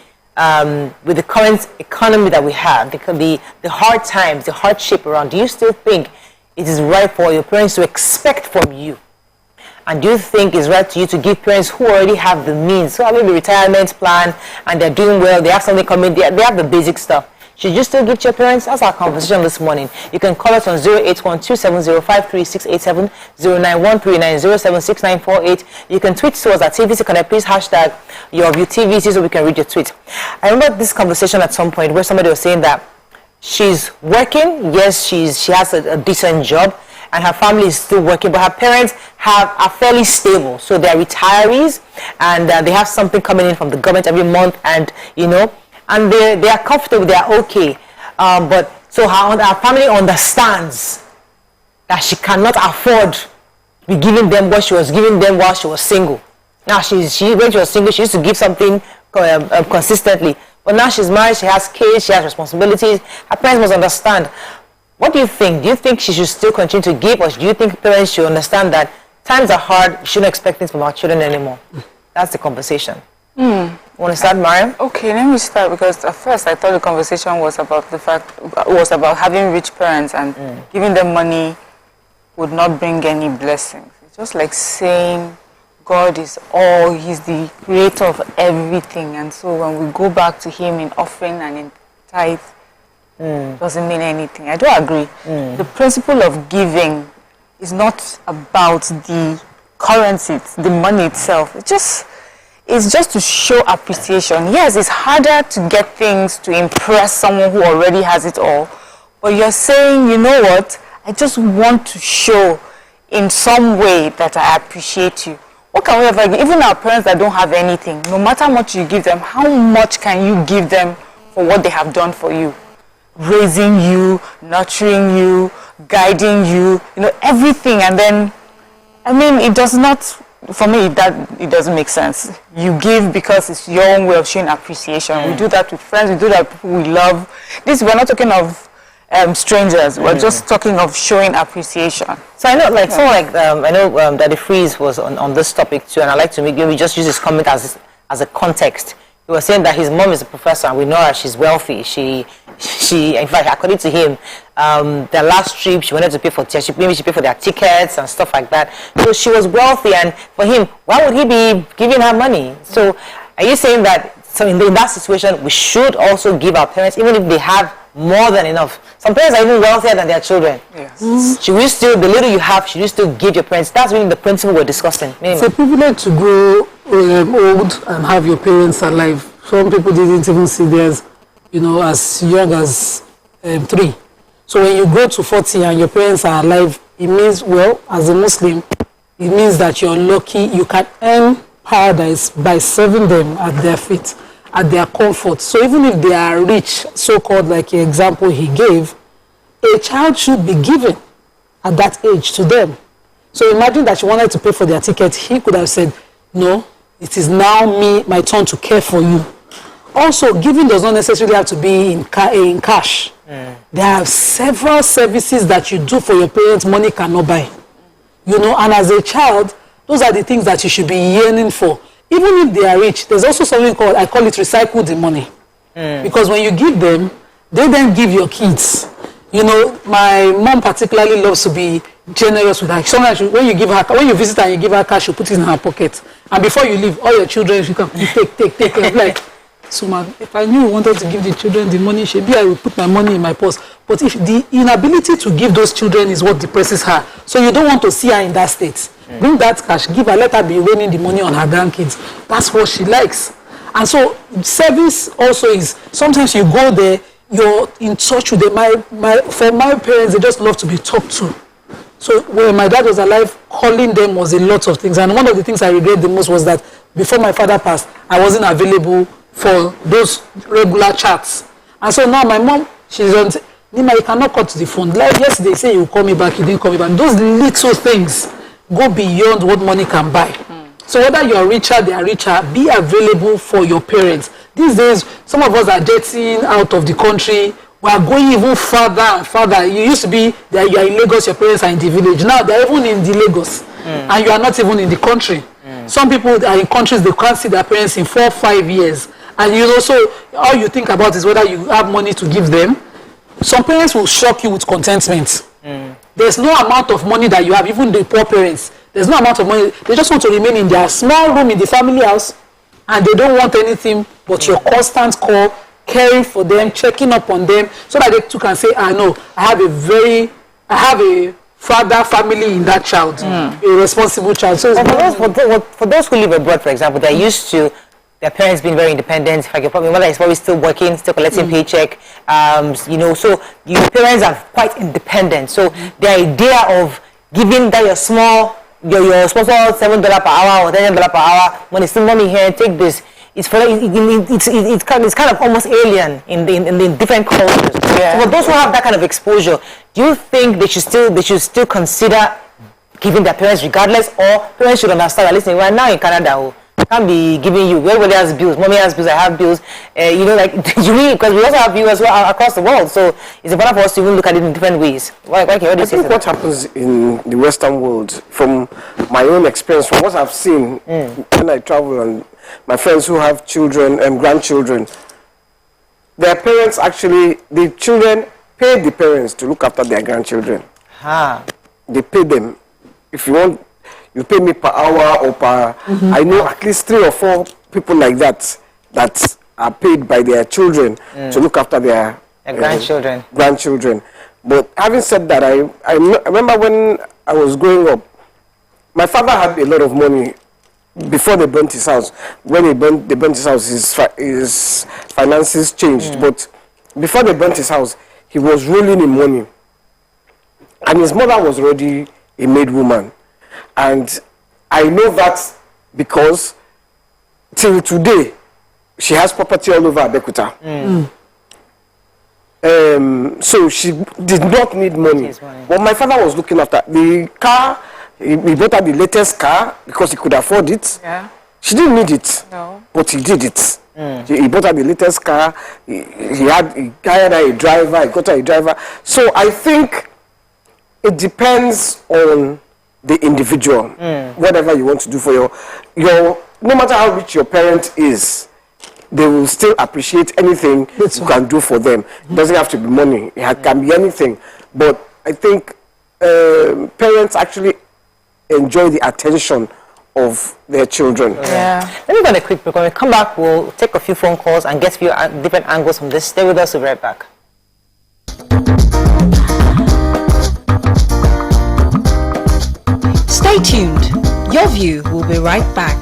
current economy that we have, the hard times, the hardship around? Do you still think it is right for your parents to expect from you? And do you think it's right to you to give parents who already have the means, who have maybe a retirement plan and they're doing well, they have something coming, they have the basic stuff? Should you still give to your parents? That's our conversation this morning. You can call us on 08127053687, 09139076948. You can tweet to us at TVC Connect. Please hashtag your view TVC so we can read your tweet. I remember this conversation at some point where somebody was saying that she's working. Yes, she has a decent job, and her family is still working, but her parents are fairly stable. So they're retirees, and they have something coming in from the government every month, and and they are comfortable, they are okay. But so her family understands that she cannot afford to be giving them what she was giving them while she was single. Now when she was single, she used to give something consistently. But now she's married, she has kids, she has responsibilities. Her parents must understand. What do you think? Do you think she should still continue to give, or do you think parents should understand that times are hard, we shouldn't expect things from our children anymore? That's the conversation. Want to start, Mariam? Okay, let me start, because at first I thought the conversation was about having rich parents and giving them money would not bring any blessings. It's just like saying God is all, He's the creator of everything, and so when we go back to Him in offering and in tithe, doesn't mean anything. I do agree. The principle of giving is not about the currency, the money itself. It's just to show appreciation. Yes, it's harder to get things to impress someone who already has it all, but you're saying, you know what, I just want to show in some way that I appreciate you. What can we ever give? Even our parents that don't have anything, no matter how much you give them, how much can you give them for what they have done for you? Raising you, nurturing you, guiding you, everything. And then, I mean, it does not, for me, it doesn't make sense. You give because it's your own way of showing appreciation. We do that with friends, we do that with people we love. We're not talking of strangers, we're just talking of showing appreciation. So I know, like, someone like, I know Daddy Freeze was on this topic too, and I like to maybe just use his comment as a context. He was saying that his mom is a professor, and we know her, she's wealthy. She in fact, according to him, their last trip, she wanted to pay for their tickets and stuff like that. So she was wealthy, and for him, why would he be giving her money? So are you saying that, so in that situation, we should also give our parents, even if they have more than enough? Some parents are even wealthier than their children. Yes. Should we still, the little you have, should you still give your parents? That's really the principle we're discussing. It's a privilege to grow old and have your parents alive. Some people didn't even see theirs, as young as 3. So when you grow to 40 and your parents are alive, it means, well, as a Muslim, it means that you're lucky. You can earn paradise by serving them at their feet, at their comfort. So even if they are rich, so-called, like the example he gave, a child should be given at that age to them. So imagine that you wanted to pay for their ticket. He could have said, no, it is now my turn to care for you. Also, giving does not necessarily have to be in cash. There are several services that you do for your parents money cannot buy. And as a child, those are the things that you should be yearning for. Even if they are rich, there's also something called, I call it recycle the money. Because when you give them, they then give your kids. My mom particularly loves to be generous with her. Sometimes when you visit her and you give her cash, you put it in her pocket. And before you leave, all your children should come, you take. I'm like, so if I knew you wanted to give the children the money, maybe I would put my money in my purse. But if the inability to give those children is what depresses her, so you don't want to see her in that state. Bring that cash, give her, let her be raining the money on her grandkids. That's what she likes. And so service also is, sometimes you go there, you're in touch with them. For my parents, they just love to be talked to. So when my dad was alive, calling them was a lot of things. And one of the things I regret the most was that before my father passed, I wasn't available for those regular chats. And so now my mom, she's on, Nima, you cannot cut the phone. Like yesterday, say you call me back, you didn't call me back. Those little things go beyond what money can buy. So whether you're richer, they are richer, be available for your parents. These days, some of us are jetting out of the country. We are going even further and further. You used to be that you are in Lagos, your parents are in the village. Now they're even in the Lagos, and you are not even in the country. Some people are in countries they can't see their parents in 4 or 5 years. And all you think about is whether you have money to give them. Some parents will shock you with contentment. There's no amount of money that you have, even the poor parents. There's no amount of money. They just want to remain in their small room in the family house, and they don't want anything but your constant call, caring for them, checking up on them, so that they too can say, no, I have a father family in that child, a responsible child. So for those who live abroad, for example, they're used to their parents being very independent. Like your mother is probably still working, still collecting paycheck. So your parents are quite independent. So the idea of giving that your small $7 per hour or $10 per hour, when it's still money here, take this. It's kind of almost alien in the different cultures. So for those who have that kind of exposure, do you think they should still consider giving their parents regardless, or parents should understand that, listen, we're now in Canada, can't be giving you. Everybody has bills. Mommy has bills. I have bills. You know, like because we also have viewers across the world. So it's important for us to even look at it in different ways. Why can you I think what happens in the Western world, from my own experience, from what I've seen when I travel, and my friends who have children and grandchildren, their parents actually, the children pay the parents to look after their grandchildren. They pay them. If you want, you pay me per hour or per. I know at least 3 or 4 people like that are paid by their children to look after their grandchildren. But having said that, I remember when I was growing up, my father had a lot of money before they burnt his house. When they burnt his house, his finances changed. But before they burnt his house, he was rolling in money. And his mother was already a maid woman. And I know that because till today, she has property all over Abeokuta. So she did not need money. But my father was looking after the car. He bought her the latest car because he could afford it. Yeah. She didn't need it, but he did it. He bought her the latest car. He hired her a driver. He got her a driver. So I think it depends on the individual. Whatever you want to do for your no matter how rich your parent is, they will still appreciate anything you can do for them. It doesn't have to be money. It can be anything. But I think parents actually enjoy the attention of their children. Let me go on a quick break. When we come back, we'll take a few phone calls and get a few different angles from this. Stay with us. We'll be right back. Stay tuned. Your view will be right back.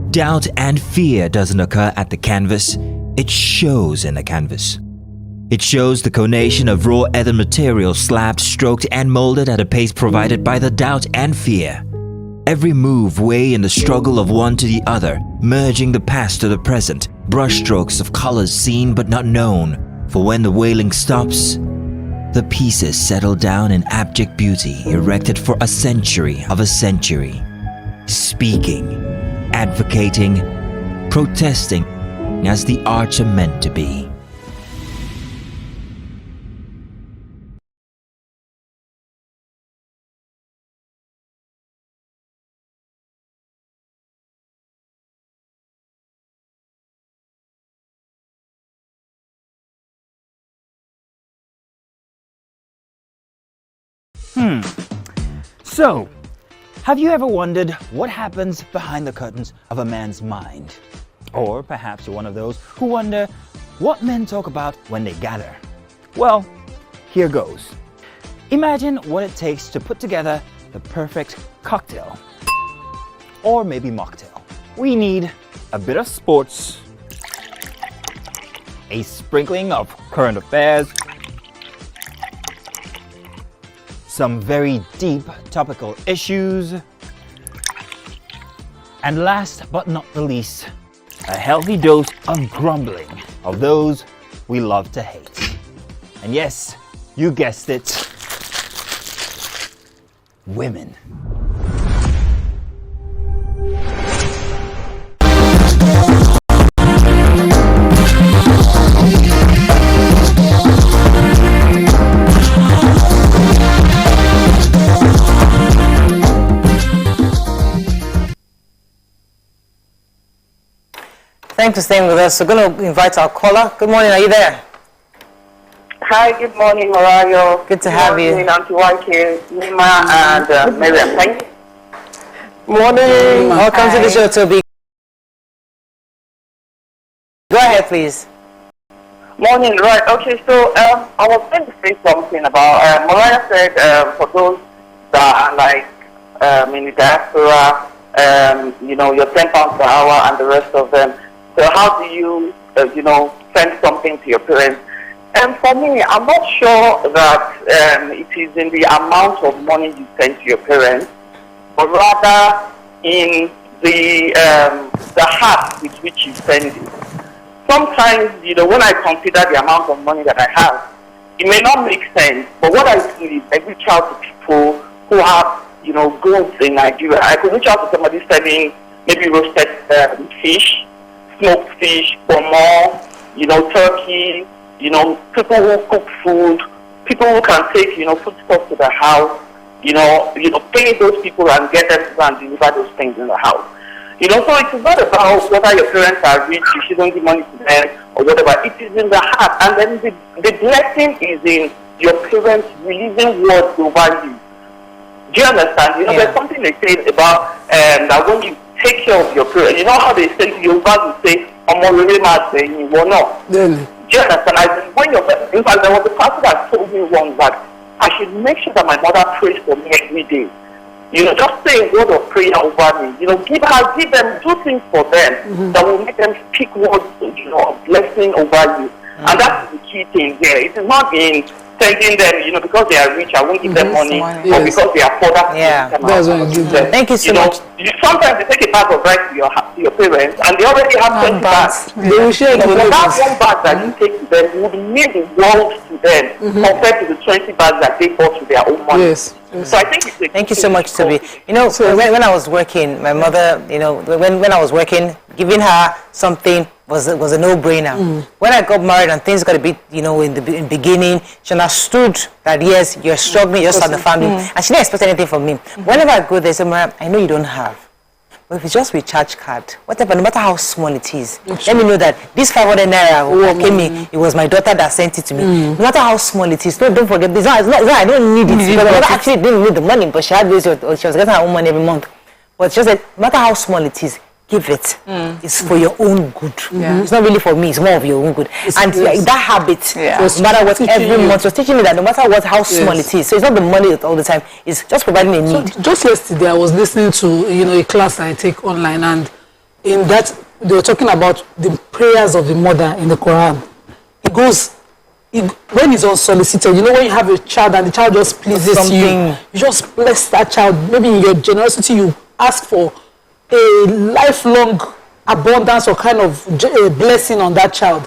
Doubt and fear doesn't occur at the canvas, it shows in the canvas. It shows the conation of raw earthen material slabbed, stroked and molded at a pace provided by the doubt and fear. Every move way in the struggle of one to the other, merging the past to the present, brushstrokes of colors seen but not known. For when the wailing stops, the pieces settle down in abject beauty erected for a century of a century. Speaking, advocating, protesting as the arts are meant to be. So, have you ever wondered what happens behind the curtains of a man's mind? Or perhaps you're one of those who wonder what men talk about when they gather. Well, here goes. Imagine what it takes to put together the perfect cocktail. Or maybe mocktail. We need a bit of sports, a sprinkling of current affairs, some very deep topical issues, and last but not the least, a healthy dose of grumbling of those we love to hate. And yes, you guessed it, women. Thanks for staying with us. We're going to invite our caller. Good morning. Are you there? Hi, good morning, Horario. Good to have you. Good morning, Auntie Wanke, Nima, and Miriam. Thank you. Morning. Welcome to the show, Toby. Go ahead, please. Morning, right? Okay, so I was going to say something about. Mariah said for those that are like in the diaspora, your £10 per hour and the rest of them. So how do you, send something to your parents? And for me, I'm not sure that it is in the amount of money you send to your parents, but rather in the heart with which you send it. Sometimes, when I consider the amount of money that I have, it may not make sense. But what I do is I reach out to people who have, goods in Nigeria. I could reach out to somebody selling maybe roasted fish, smoked fish, pomo, turkey, people who cook food, people who can take, food stuff to the house, pay those people and get them to go and deliver those things in the house. So it is not about whether your parents are rich, you shouldn't give money to them or whatever. It is in the heart. And then the blessing is in your parents releasing words over you. Do you understand? There's something they say about that when you take care of your parents, you know how they say, your father will say, you will not. Do you understand? In fact, there was a pastor that told me once that I should make sure that my mother prays for me every day. Just say a word of prayer over me. Give them, do things for them that will make them speak words, of blessing over you. And that's the key thing here. It is not in sending them, because they are rich, I won't give them money, or because they are poor, that's Thank you so much. Sometimes they take a bag of rice to your parents, and they already have 20 bags. They will share the that one bag that you take to them would mean the world to them compared to the 20 bags that they bought with their own money. Yes. So I think it's Thank you so much, Toby. When I was working, my mother, when I was working, giving her something was a no-brainer. When I got married and things got a bit, in the beginning, she understood that yes, you're struggling, you're starting the family, and she didn't expect anything from me. Whenever I go there, say, Mara, I know you don't have, but if it's just recharge card, whatever, no matter how small it is, let me know that this 500 naira came in, it was my daughter that sent it to me. No matter how small it is, don't forget, it's not, I don't need it, because my daughter actually didn't need the money, but she had this, or she was getting her own money every month. But just that, no matter how small it is, give it. It's for your own good. It's not really for me, it's more of your own good. And that habit, no matter what, every month, was teaching me that no matter what, how small it is. So it's not the money all the time, it's just providing a need. So just yesterday, I was listening to, a class I take online, and in that, they were talking about the prayers of the mother in the Quran. It goes, when it's unsolicited, when you have a child and the child just pleases you just bless that child. Maybe in your generosity, you ask for a lifelong abundance or kind of a blessing on that child.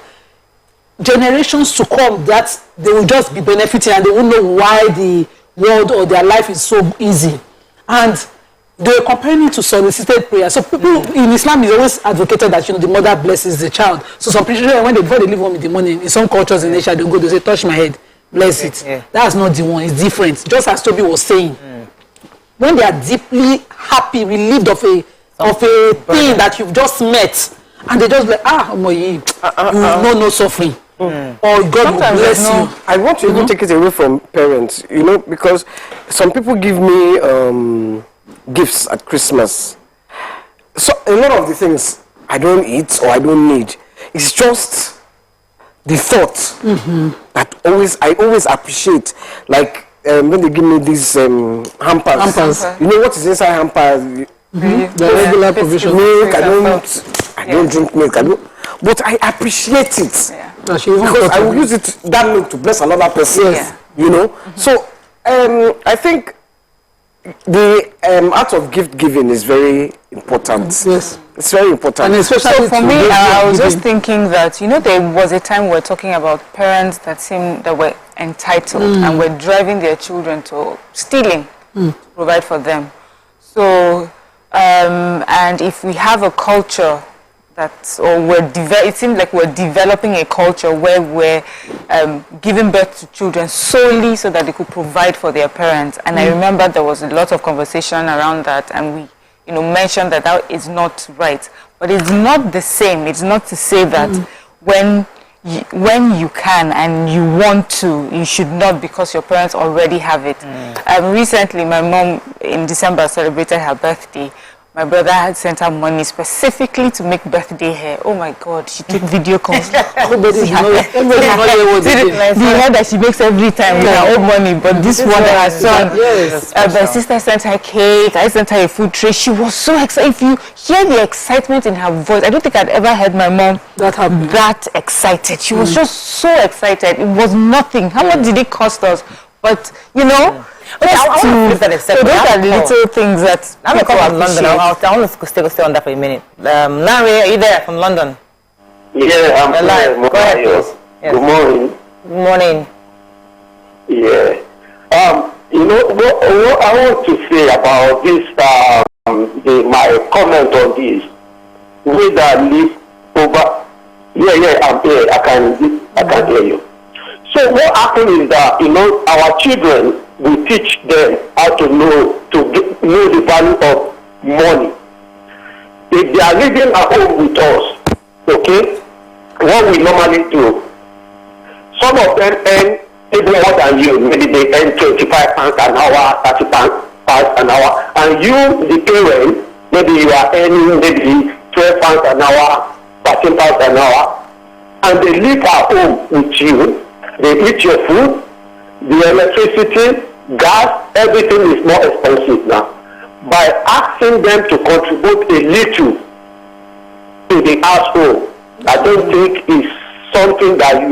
Generations to come, that they will just be benefiting and they won't know why the world or their life is so easy. And they were comparing it to solicited prayer. So people in Islam is always advocated that the mother blesses the child. So some people, before they leave home with the money, in some cultures in Asia, they go, they say, touch my head, bless it. That's not the one, it's different. Just as Toby was saying, when they are deeply happy, relieved of a thing that you've just met, and they just like, no suffering, or God will bless you. I want to even take it away from parents, because some people give me gifts at Christmas. So a lot of the things I don't eat or I don't need, it's just the thought that I always appreciate. Like when they give me these hampers. You know what is inside hampers? The regular provision. Milk, I don't drink milk. But I appreciate it because I will use that milk to bless another person. So I think the art of gift giving is very important. Yes, it's very important. And especially for me, I was just thinking that there was a time we were talking about parents that were entitled and were driving their children to stealing to provide for them. So. And if we have a culture it seems like we're developing a culture where we're giving birth to children solely so that they could provide for their parents. And I remember there was a lot of conversation around that, and we, mentioned that is not right. But it's not the same. It's not to say that when you can and you want to, you should not, because your parents already have it. Recently, my mom in December celebrated her birthday, my brother had sent her money specifically to make birthday hair. Oh my God, she took video calls. Everybody the hair that she makes every time with her own money, but this one her son. My sister sent her cake. I sent her a food tray. She was so excited. If you hear the excitement in her voice, I don't think I'd ever heard my mom that excited. She was just so excited. It was nothing. How much did it cost us? But you know. Okay, I want to so those are the little things that I'm going to call from London. I want to stay on that for a minute. Larry, are you there from London? Yeah, I'm live. Go ahead, please. Yes. Good morning. Good morning. Yeah. You know what I want to say about this. My comment on this. We that live over. Yeah, I'm here. I can hear you. So what happens is that our children. We teach them how to know the value of money. If they are living at home with us, okay, what we normally do, some of them earn even more than you. Maybe they earn 25 pounds an hour, 30 pounds an hour, and you, the parent, maybe you are earning maybe 12 pounds an hour, 13 pounds an hour, and they live at home with you. They eat your food, the electricity, gas, everything is more expensive now. By asking them to contribute a little to the household, I don't think it's something that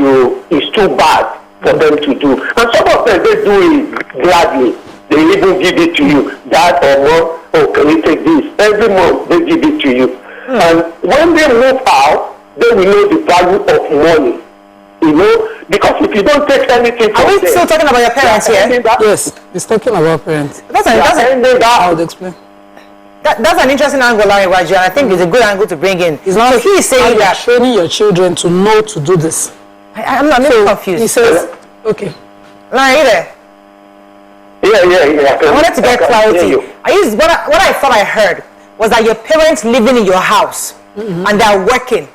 is too bad for them to do. And some of them, they do it gladly. They even give it to you. Dad or mom, oh, can you take this? Every month, they give it to you. And when they move out, they will know the value of money. Because if you don't take anything from them... Are we still talking about your parents here? Yes, he's talking about parents. I would explain. That's an interesting angle, Larry Waju, and I think it's a good angle to bring in. It's not, so he is saying that training your children to know to do this. I'm not confused. He says, okay. Larry, are you there? Yeah. I wanted to get clarity. What I thought I heard was that your parents living in your house and they're working.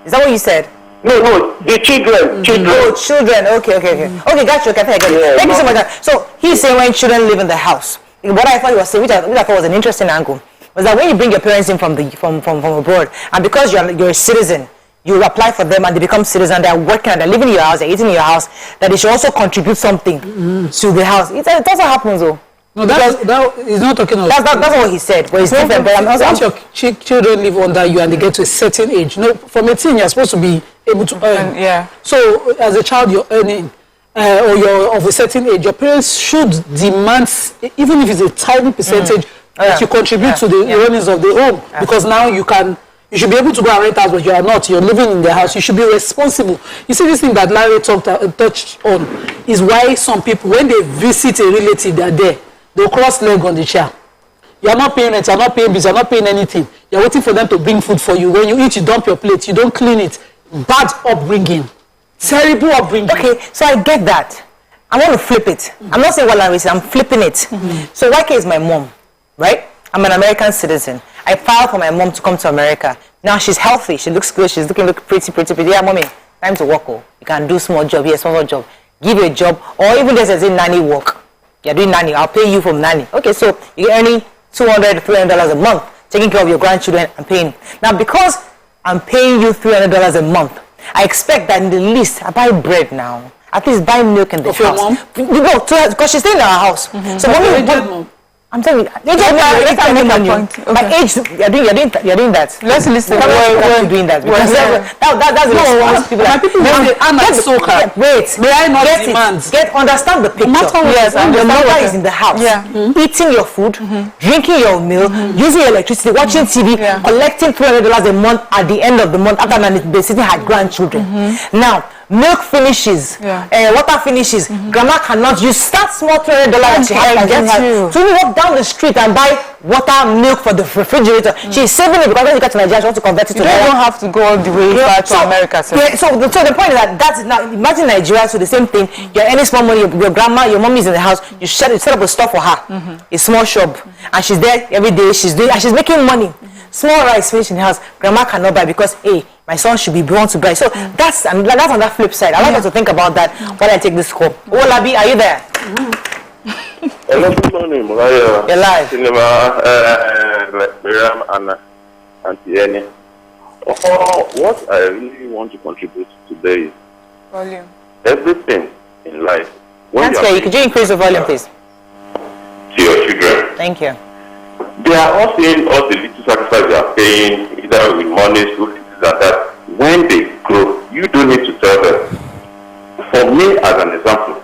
Is that what you said? No, the children. Oh, children. Okay. Okay, got you. Okay, thank you so much. So he's saying when children live in the house. What I thought he was saying, which I thought was an interesting angle, was that when you bring your parents in from abroad, and because you're a citizen, you apply for them and they become citizens, they're working and they're living in your house, they're eating in your house, that they should also contribute something to the house. It doesn't happen though. No, that he's not talking about. That's what he said. But it's different. But once your children live under you and they get to a certain age, from 18 you're supposed to be able to earn. Yeah. So as a child you're earning, or you're of a certain age, your parents should demand, even if it's a tiny percentage, that you contribute to the earnings of the home, because now you should be able to go and rent house, but you are not. You're living in the house. You should be responsible. You see, this thing that Larry touched on is why some people, when they visit a relative, they're there. They'll cross leg on the chair. You're not paying rent, you're not paying bills, you're not paying anything. You're waiting for them to bring food for you. When you eat, you dump your plate, you don't clean it. Bad upbringing. Terrible upbringing. Okay, so I get that. I want to flip it. I'm not saying what Larry said, I'm flipping it. So YK is my mom, right? I'm an American citizen. I filed for my mom to come to America. Now she's healthy, she looks good, she's looking pretty. Yeah, mommy, time to work. Oh. You can do small job here, small job. Give you a job, or even just as a nanny work. You're doing nanny, I'll pay you from nanny. Okay, so you're earning $200, $300 a month, taking care of your grandchildren and paying. Now, because I'm paying you $300 a month, I expect that in the least, I buy bread now. At least buy milk in the house. Mom? Because she's staying in our house. So mommy, I'm telling you, my age, you're doing that. Let's listen. We're doing that. Because that's the response people are. People Understand the picture. Yes, your mother is in the house, eating your food, drinking your meal, using electricity, watching TV, collecting $300 a month at the end of the month after babysitting her grandchildren. Now, milk finishes, water finishes, grandma cannot use that small $300 that she has to walk down the street and buy water, milk for the refrigerator. She's saving it because when you get to Nigeria, she wants to convert it to You don't have to go all the way back to America. So the point is that's now, imagine Nigeria, so the same thing. You're earning small money, your grandma, your mom is in the house, you set up a store for her, a small shop, and she's there every day, she's making money. Small rice finished in the house, grandma cannot buy because my son should be born to buy. So that's on that flip side. I like us to think about that while I take this call. Olabi, are you there? Hello, good morning, Mariah. You're live. Cinema, Miriam, and Auntie Annie. What I really want to contribute today is Volume. everything in life. That's fair. Could you increase the volume, please? To your children. Thank you. They are all seeing all the little sacrifice they are paying, either with money, school fees, and that. When they grow, you don't need to tell them. For me, as an example,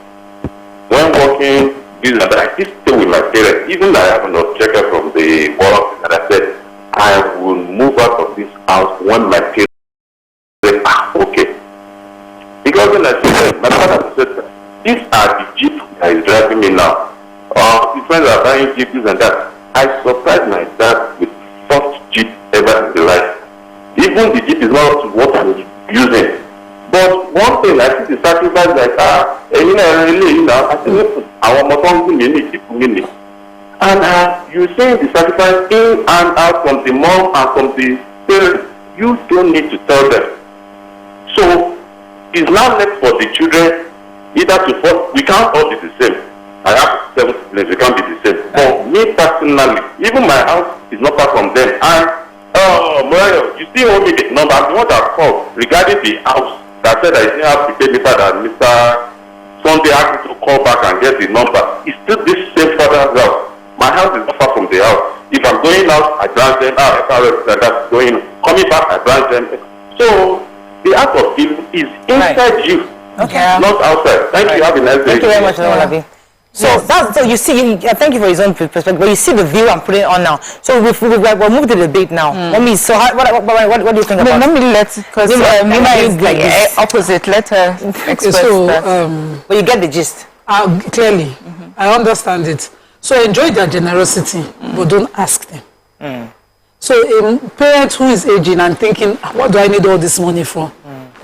when working, this and that, I still stay with my parents. Even though I have an objector from the work, and I said, I will move out of this house when my parents say, okay. Because when I said, my father said, these are the jeep that is driving me now. The friends are buying jeep, this and that. I surprised my dad with the first jeep ever in the life. Even the jeep is not what I'm using. But one thing, I see the sacrifice like, I said, listen, I want more time people need. And you see the sacrifice in and out from the mom and from the parents. You don't need to tell them. So it's now left for the children either to force. We can't all be the same. I have 7 siblings, we can't be the same. For me personally, even my house is not far from them. And Mariah, you still owe me the number. I'm the one that called regarding the house that said I didn't have to pay me for that. Mr. Sunday asked me to call back and get the number. It's still this same father's house. My house is not far from the house. If I'm going out, I branch them out. That's going. Coming back, I branch them. So the act of giving is inside you, not outside. Thank you. Have a nice day. Thank you very much, Olabi. So that's so you see. Thank you for his own perspective. But you see the view I'm putting on now. So we'll move to the debate now. Let me. So what do you think about? Let me because Nima is the opposite. Let her express that. But you get the gist. Clearly, I understand it. So enjoy their generosity, but don't ask them. So a parent who is aging and thinking, what do I need all this money for?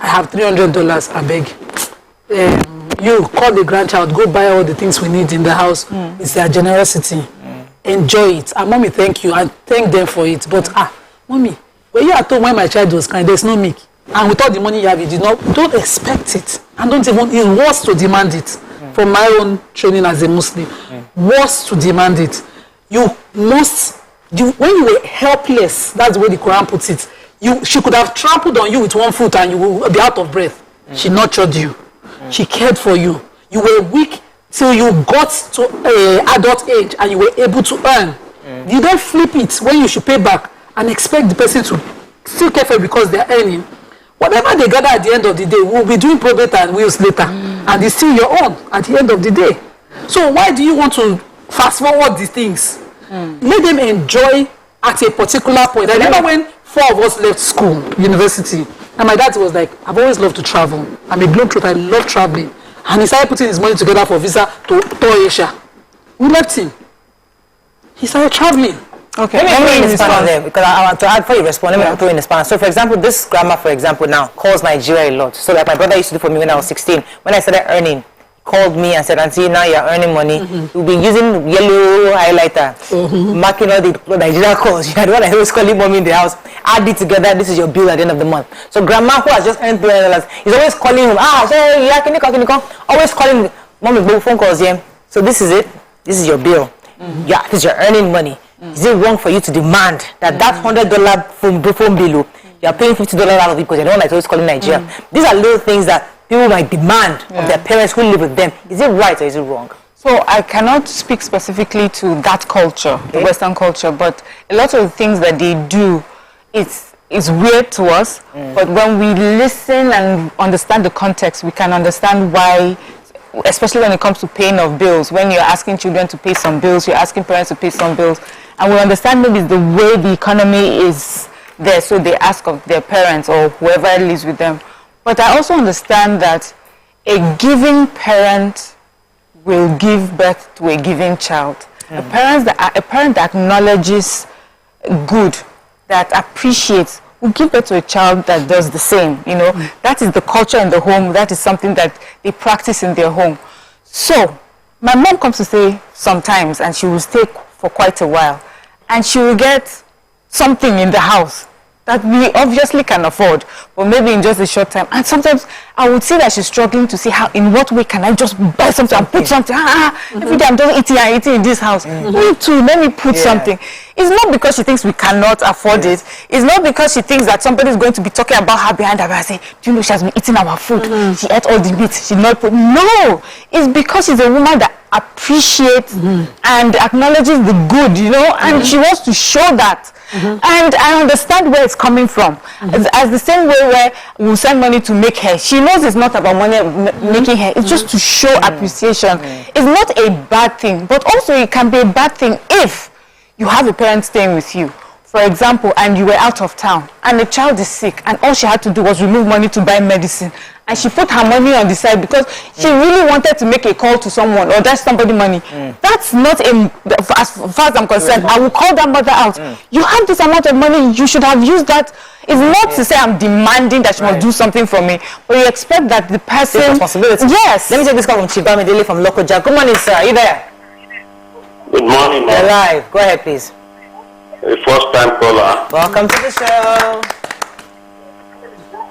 I have $300. I beg. You call the grandchild, go buy all the things we need in the house. It's their generosity. Enjoy it. And mommy, thank you. And thank them for it. But mommy, when you at home when my child was crying, there's no milk. And with all the money you have, you did not. Don't expect it. And don't even. It's worse to demand it. From my own training as a Muslim, worse to demand it. You must. When you were helpless, that's the way the Quran puts it. She could have trampled on you with one foot and you will be out of breath. She nurtured you. She cared for you. You were weak till you got to adult age and you were able to earn. You don't flip it when you should pay back and expect the person to still care for you because they're earning. Whatever they gather at the end of the day, we'll be doing probate and wills later. And it's still your own at the end of the day. So why do you want to fast forward these things? Let them enjoy at a particular point. I remember when 4 of us left school, university, and my dad was like, I've always loved to travel. I'm a globetrotter, I love traveling. And he started putting his money together for visa to Asia. We left him. He started traveling. Okay, let me respond there because I want to add before you respond. Let me throw in the span. So, for example, this grandma, for example, now calls Nigeria a lot. So, like my brother used to do for me when I was 16. When I started earning, he called me and said, "Auntie, now you're earning money. You've been using yellow highlighter, marking all the Nigeria calls. You had one I was calling mommy in the house. Add it together. This is your bill at the end of the month." So, grandma who has just earned $300 is always calling him. Can you come? Always calling mommy phone calls him. So, this is it. This is your bill. Yeah, because you're earning money. Is it wrong for you to demand that that $100 phone bill, you are paying $50 out of it because you're the one that's always calling Nigeria? These are little things that people might demand of their parents who live with them. Is it right or is it wrong? So I cannot speak specifically to that culture, the Western culture, but a lot of the things that they do, it's weird to us. But when we listen and understand the context, we can understand why. Especially when it comes to paying of bills, when you're asking children to pay some bills, you're asking parents to pay some bills, and we understand maybe the way the economy is there, so they ask of their parents or whoever lives with them. But I also understand that a giving parent will give birth to a giving child. A parent that acknowledges good, that appreciates, will give birth to a child that does the same. You know, that is the culture in the home. That is something that they practice in their home. So my mom comes to stay sometimes, and she will stay for quite a while, and she will get something in the house that we obviously can afford, but maybe in just a short time. And sometimes I would see that she's struggling to see how, in what way can I just buy something and put something. Every day I'm just eating in this house. Me too, let me put something. It's not because she thinks we cannot afford it. It's not because she thinks that somebody is going to be talking about her behind her back and say, do you know she has been eating our food? She ate all the meat. She not put. No, it's because she's a woman that appreciates and acknowledges the good, you know, and she wants to show that. And I understand where it's coming from. As the same way where we send money to make hair, she knows it's not about money making hair. It's just to show appreciation. It's not a bad thing, but also it can be a bad thing if you have a parent staying with you, for example, and you were out of town and the child is sick and all she had to do was remove money to buy medicine, and she put her money on the side because she really wanted to make a call to someone or dash somebody money. That's not as far as I'm concerned. I will call that mother out. You have this amount of money, you should have used that. It's not to say I'm demanding that she must do something for me, but you expect that the person... Take responsibility. Yes. Let me take this call from Ndlea from Lokoja. Good morning, sir. Are you there? Good morning, You're live. Go ahead, please. A first-time caller. Welcome to the show.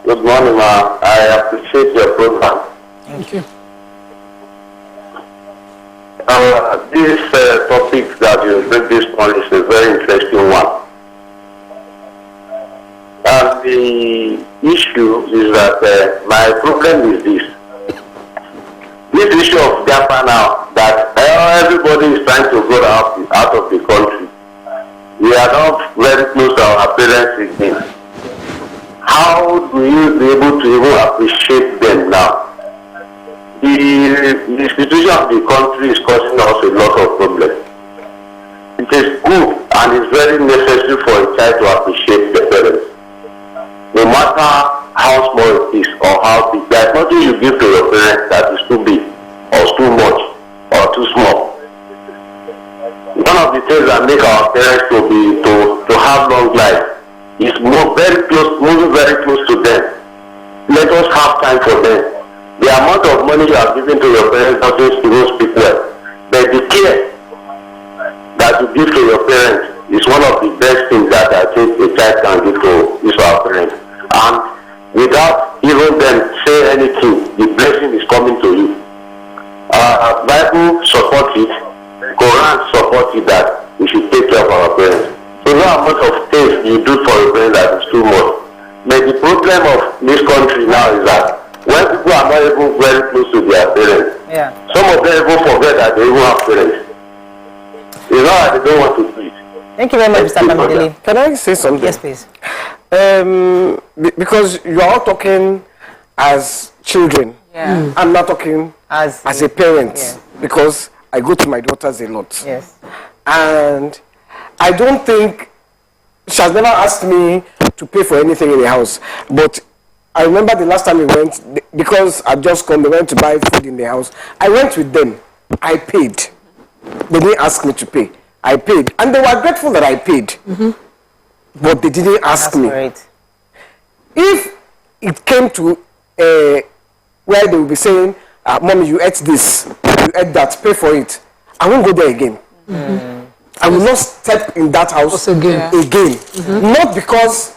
Good morning, ma. I appreciate your program. Thank you. This topic that you bring this morning is a very interesting one. And the issue is that my problem is this. This issue of Japa now, that everybody is trying to go out of the country. We are not very close to our parents again. How do you be able to even appreciate them now? The situation of the country is causing us a lot of problems. It is good and it's very necessary for a child to appreciate the parents. No matter how small it is or how big, there's nothing you give to your parents that is too big or too much or too small. One of the things that make our parents to have long life is moving very close to them. Let us have time for them. The amount of money you are giving to your parents doesn't even speak well. But the care that you give to your parents is one of the best things that I think a child can give to his or her parents. And without even them say anything, the blessing is coming to you. Bible supports it, Quran supports it that we should take care of our parents. So no amount of things you do for your parents that is too much. But the problem of this country now is that when people are not even very close to their parents, some of them even forget that they even have parents. It's not that they don't want to do it. Thank you very much, Mr. Ndlea. Can I say something? Yes, please. Because you are all talking as children. I'm not talking as a parent because I go to my daughters a lot. Yes. And I don't think she has never asked me to pay for anything in the house. But I remember the last time we went, because I just come, they went to buy food in the house. I went with them. I paid. They didn't ask me to pay. I paid. And they were grateful that I paid. But they didn't ask me. Right. If it came to where they will be saying, Mommy, you ate this, you ate that, pay for it, I won't go there again. I will not step in that house again. Not because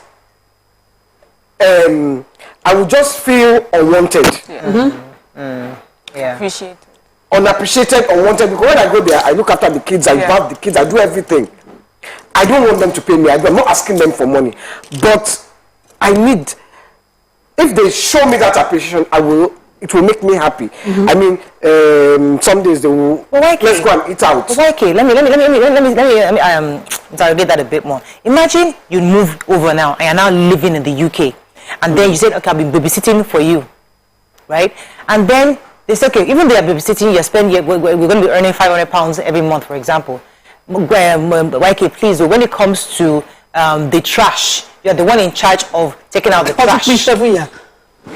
I will just feel unwanted. Appreciated. Unappreciated, unwanted. Because when I go there, I look after the kids, I bath the kids, I do everything. I don't want them to pay me. I'm not asking them for money. But I need, if they show me that appreciation, it will make me happy. I mean, some days they will, let's go and eat out. Okay, let me interrogate that a bit more. Imagine you move over now and you're now living in the UK. And then you said, okay, I'll be babysitting for you. Right? And then they say, okay, even though you're babysitting, we're going to be earning £500 every month, for example. YK, please, when it comes to the trash, you're the one in charge of taking out the trash.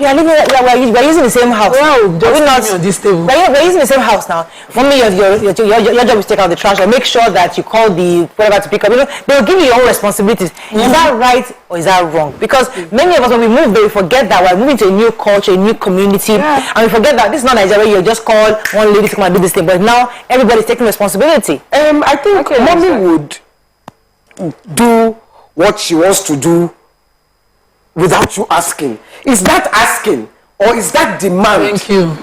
Yeah, we're using the same house. Wow, are we not on this table? We're using the same house now. Mommy, your job is to take out the trash or make sure that you call the whatever to pick up. You know, they'll give you your own responsibilities. Is that right or is that wrong? Because many of us, when we move, we forget that we're moving to a new culture, a new community, and we forget that this is not Nigeria. You just call one lady to come and do this thing, but now everybody's taking responsibility. I think mommy would do what she wants to do without you asking. Is that asking or is that demand? Thank you.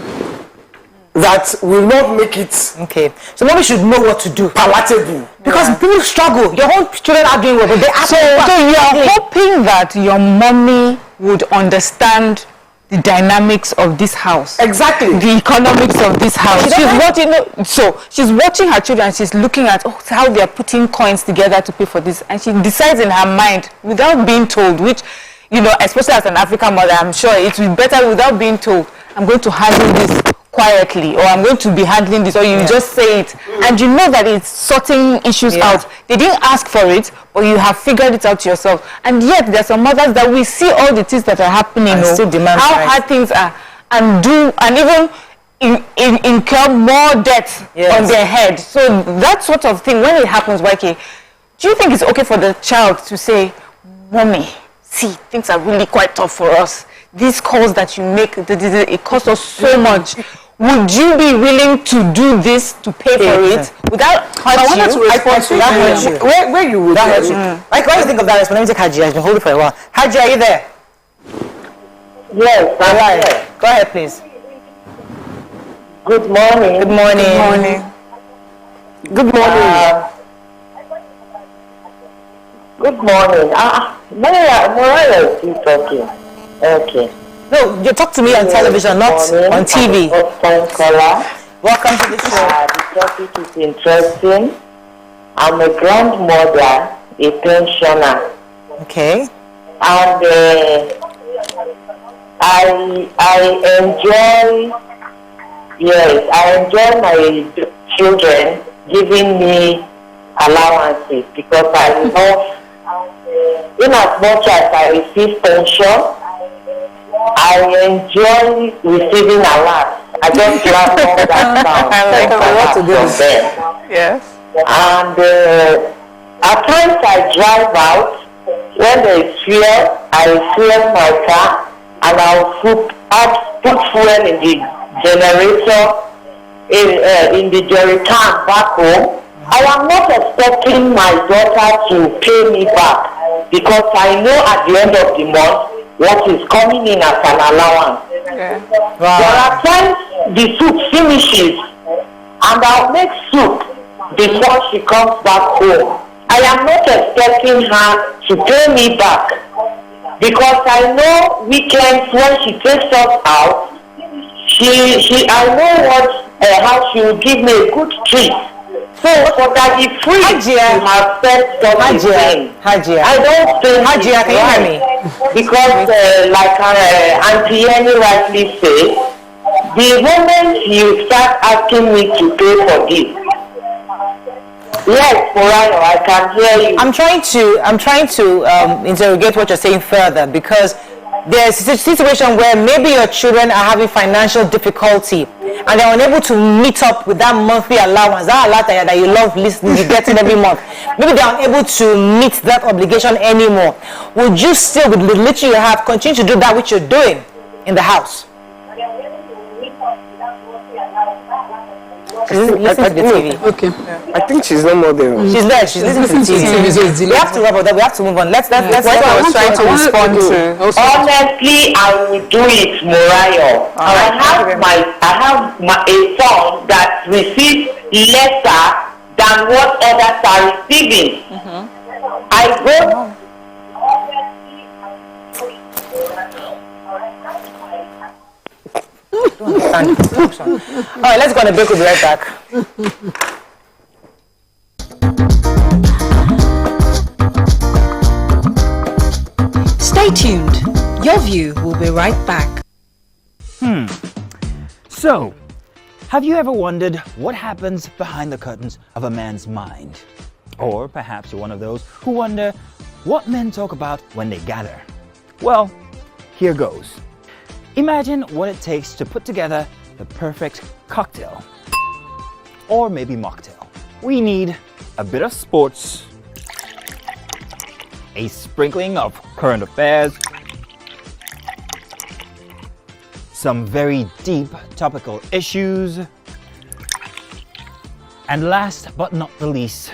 That will not make it okay. So mommy should know what to do. Palatable. Because people struggle. Your own children are doing well, but they ask so you are hoping that your mommy would understand the dynamics of this house. Exactly. The economics of this house. She's watching her children, she's looking at how they are putting coins together to pay for this, and she decides in her mind without being told, which, you know, especially as an African mother, I'm sure it will be better without being told, I'm going to handle this quietly, or I'm going to be handling this, or you just say it, and you know that it's sorting issues out. They didn't ask for it, but you have figured it out yourself. And yet there are some mothers that we see all the things that are happening, and still demand how hard things are, and even incur more debt on their head. So that sort of thing, when it happens, YK, do you think it's okay for the child to say, Mommy, see, things are really quite tough for us. These calls that you make, it costs us so much. Would you be willing to do this to pay for it without hurt you? Where you would hurt you? Like, what do you think of that response? Let me take Haji. I've been holding for a while. Haji, are you there? Yes, I'm here. Go ahead, please. Good morning. Good morning. Good morning. Good morning. Mariah is still talking. Okay. No, you talk to me on television, not on TV. Welcome to the show. The topic is interesting. I'm a grandmother, a pensioner. Okay. And I enjoy my children giving me allowances because I love, in as much as I receive pension, I enjoy receiving alerts. I just love all that sound. I like what to do. Yes. And at times I drive out. When there is fuel, I fuel my car and I'll put fuel in the generator, in the jerry can back home. I am not expecting my daughter to pay me back because I know at the end of the month what is coming in as an allowance. Yeah. Wow. There are times the soup finishes and I'll make soup before she comes back home. I am not expecting her to pay me back because I know weekends when she takes us out, I know how she will give me a good treat. So for that is free to have said something. I don't think Hajia, can you hear me? Because like Auntie Annie rightly said, the moment you start asking me to pay for this, yes, Morano, I can hear you. I'm trying to interrogate what you're saying further, because there's a situation where maybe your children are having financial difficulty and they're unable to meet up with that monthly allowance, that allowance that you love listening, you getting every month. Maybe they're unable to meet that obligation anymore. Would you still, with the little you have, continue to do that which you're doing in the house? Listen to the TV. Okay. I think she's no more there. She's there. She's listening to TV. We have to wrap up. We have to move on. Let's what I was trying to respond to. Honestly, I will do it, Morayo. I have a son that receives lesser than what others are receiving. I go. All right, let's go on a break. We'll be right back. Stay tuned. Your view will be right back. So, have you ever wondered what happens behind the curtains of a man's mind? Or perhaps you're one of those who wonder what men talk about when they gather. Well, here goes. Imagine what it takes to put together the perfect cocktail, or maybe mocktail. We need a bit of sports, a sprinkling of current affairs, some very deep topical issues, and last but not the least,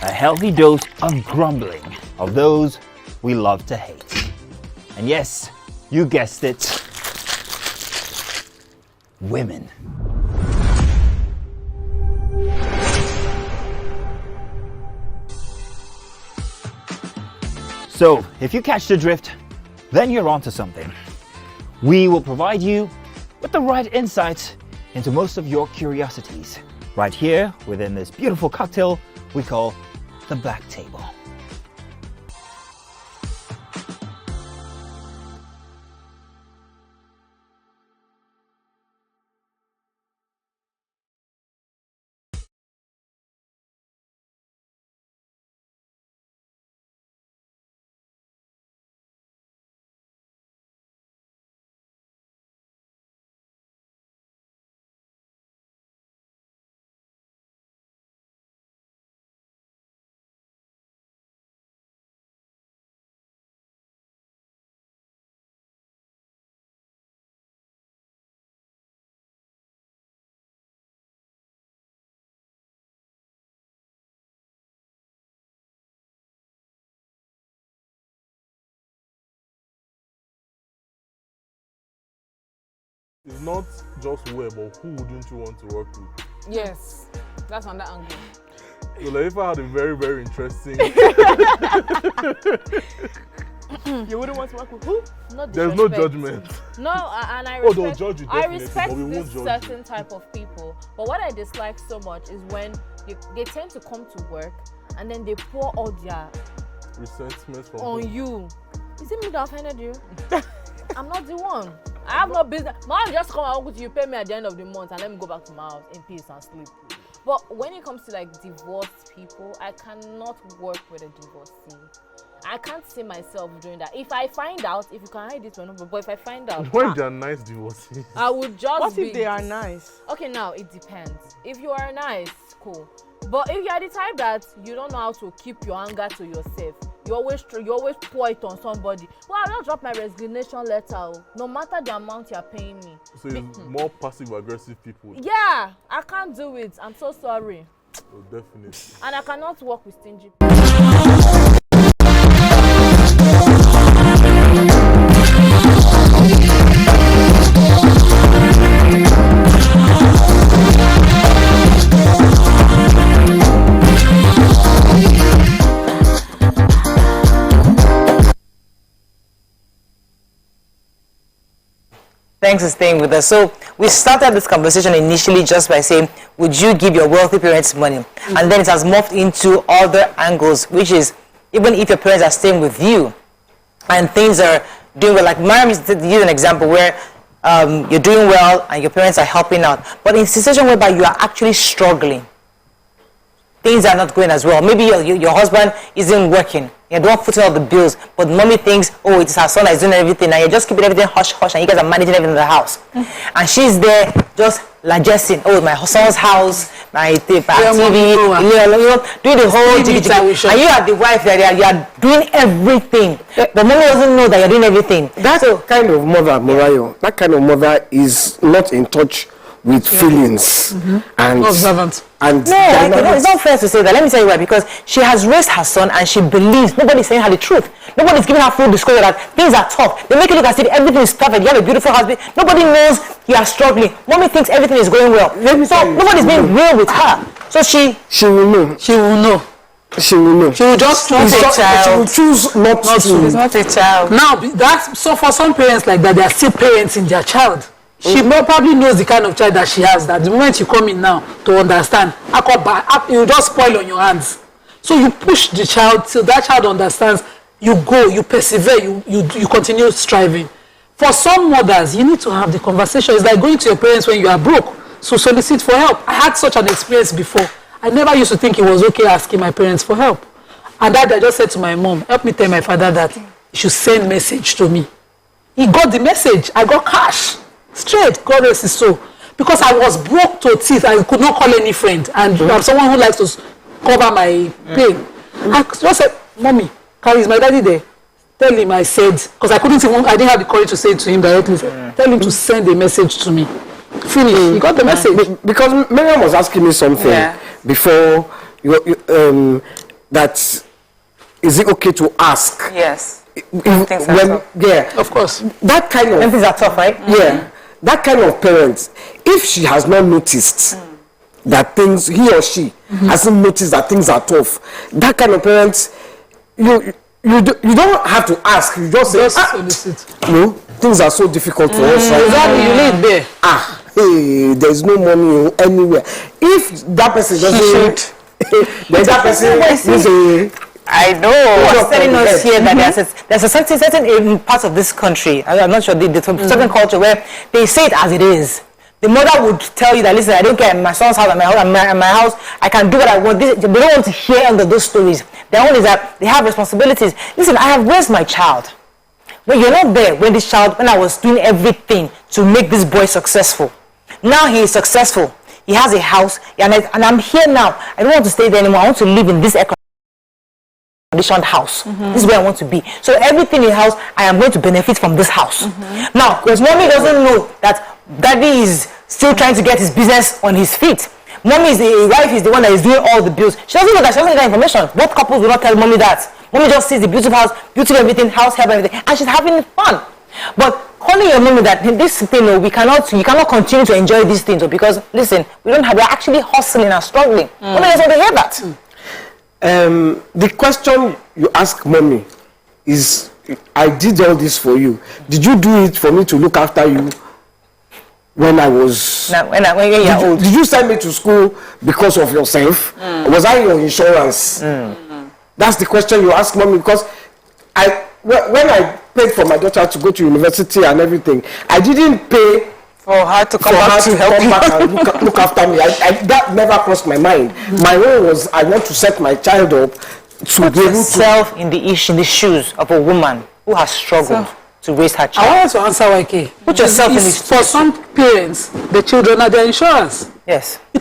a healthy dose of grumbling of those we love to hate. And yes, you guessed it, women. So, if you catch the drift, then you're onto something. We will provide you with the right insights into most of your curiosities, right here within this beautiful cocktail we call the Black Table. It's not just where, but who wouldn't you want to work with? Yes, that's on that angle. So Leifa had a very, very interesting. You wouldn't want to work with who? Not There's no disrespect. judgment. No, and I Oh, they'll respect, judge you I definitely, respect but we won't this judge certain you. type of people. But what I dislike so much is when they tend to come to work and then they pour all their Resentment from on whom? you. Is it me that offended you? I'm not the one. I have no business. My mom just come and work with you, pay me at the end of the month, and let me go back to my house in peace and sleep. But when it comes to like divorced people, I cannot work with a divorcee. I can't see myself doing that. If I find out, if you can hide it, but if I find out, When they're nice divorcees. I would just. What if they are nice? Okay, now it depends. If you are nice, cool. But if you are the type that you don't know how to keep your anger to yourself, you always pour it on somebody. Well, I'll just drop my resignation letter, no matter the amount you're paying me. So it's more passive-aggressive people. Yeah, I can't do it. I'm so sorry. Oh, definitely. And I cannot work with stingy. Thanks for staying with us. So we started this conversation initially just by saying, would you give your wealthy parents money? And then it has morphed into other angles, which is even if your parents are staying with you and things are doing well, like Mariam used an example where you're doing well and your parents are helping out. But in a situation whereby you are actually struggling, things are not going as well. Maybe your husband isn't working. You don't put all the bills, but mommy thinks, oh, it's her son that's doing everything, and you're just keeping everything hush hush, and you guys are managing everything in the house. And she's there just largessing, oh, my son's house, my TV, doing the whole jiggy. And you are the wife, you are doing everything. But mommy doesn't know that you're doing everything. That kind of mother, Morayo, that kind of mother is not in touch with feelings and observant. And no, it's not fair to say that. Let me tell you why. Because she has raised her son and she believes nobody's saying her the truth. Nobody's giving her full disclosure that things are tough. They make it look as if everything is perfect. You have a beautiful husband. Nobody knows you are struggling. Mommy thinks everything is going well. So nobody's being real with her. So she will know. She will know. She will know. She will just choose a child. She will choose not to. She's not a child. Now, that's so for some parents like that, they are still parents in their child. She probably knows the kind of child that she has, that the moment you come in now to understand, you just spoil on your hands. So you push the child till that child understands, you go, you persevere, you continue striving. For some mothers, you need to have the conversation. It's like going to your parents when you are broke, so solicit for help. I had such an experience before. I never used to think it was okay asking my parents for help. And that I just said to my mom, help me tell my father that he should send message to me. He got the message. I got cash. Straight, God rest his soul. Because I was broke to teeth, I could not call any friend. And I'm someone who likes to cover my pain. I just said, Mommy, is my daddy there? Tell him I said, because I didn't have the courage to say it to him directly. Tell him to send a message to me. Finish. He got the message. Because Miriam was asking me something before, that is it okay to ask? Yes. of course, that kind of things are tough, right? Yeah, that kind of parents, if she has not noticed that things, he or she hasn't noticed that things are tough, that kind of parents, you don't have to ask, you just say, no, things are so difficult for us right now. You live there. Hey, there's no money anywhere. If that person doesn't, then that person is a... I know. What's telling us here that there's a certain parts of this country, I'm not sure, the certain culture where they say it as it is. The mother would tell you that, listen, I don't care, my son's house, my house, I can do what I want. They don't want to hear under those stories. Their own is that they have responsibilities. Listen, I have raised my child. When you're not there, when I was doing everything to make this boy successful. Now he is successful. He has a house, and I'm here now. I don't want to stay there anymore. I want to live in this conditioned house. This is where I want to be. So everything in the house, I am going to benefit from this house. Now, because mommy doesn't know that daddy is still trying to get his business on his feet. Mommy is the wife, is the one that is doing all the bills. She doesn't know that. She doesn't get that information. What couples will not tell mommy that? Mommy just sees the beautiful house, beautiful everything, house, help, everything, and she's having fun. But calling your mommy that this thing, you cannot continue to enjoy these things, because listen, we're actually hustling and struggling. Mommy doesn't want to hear that. The question you ask mommy is, I did all this for you. Did you do it for me to look after you when I was... Did you send me to school because of yourself? Was I your insurance? That's the question you ask mommy, because when I paid for my daughter to go to university and everything, I didn't pay for her to come back and look after me. That never crossed my mind. My own was, I want to set my child up to be able to... yourself in the shoes of a woman who has struggled to raise her child. I want to answer YK. Put yourself in the... For some parents, the children are their insurance. Yes. So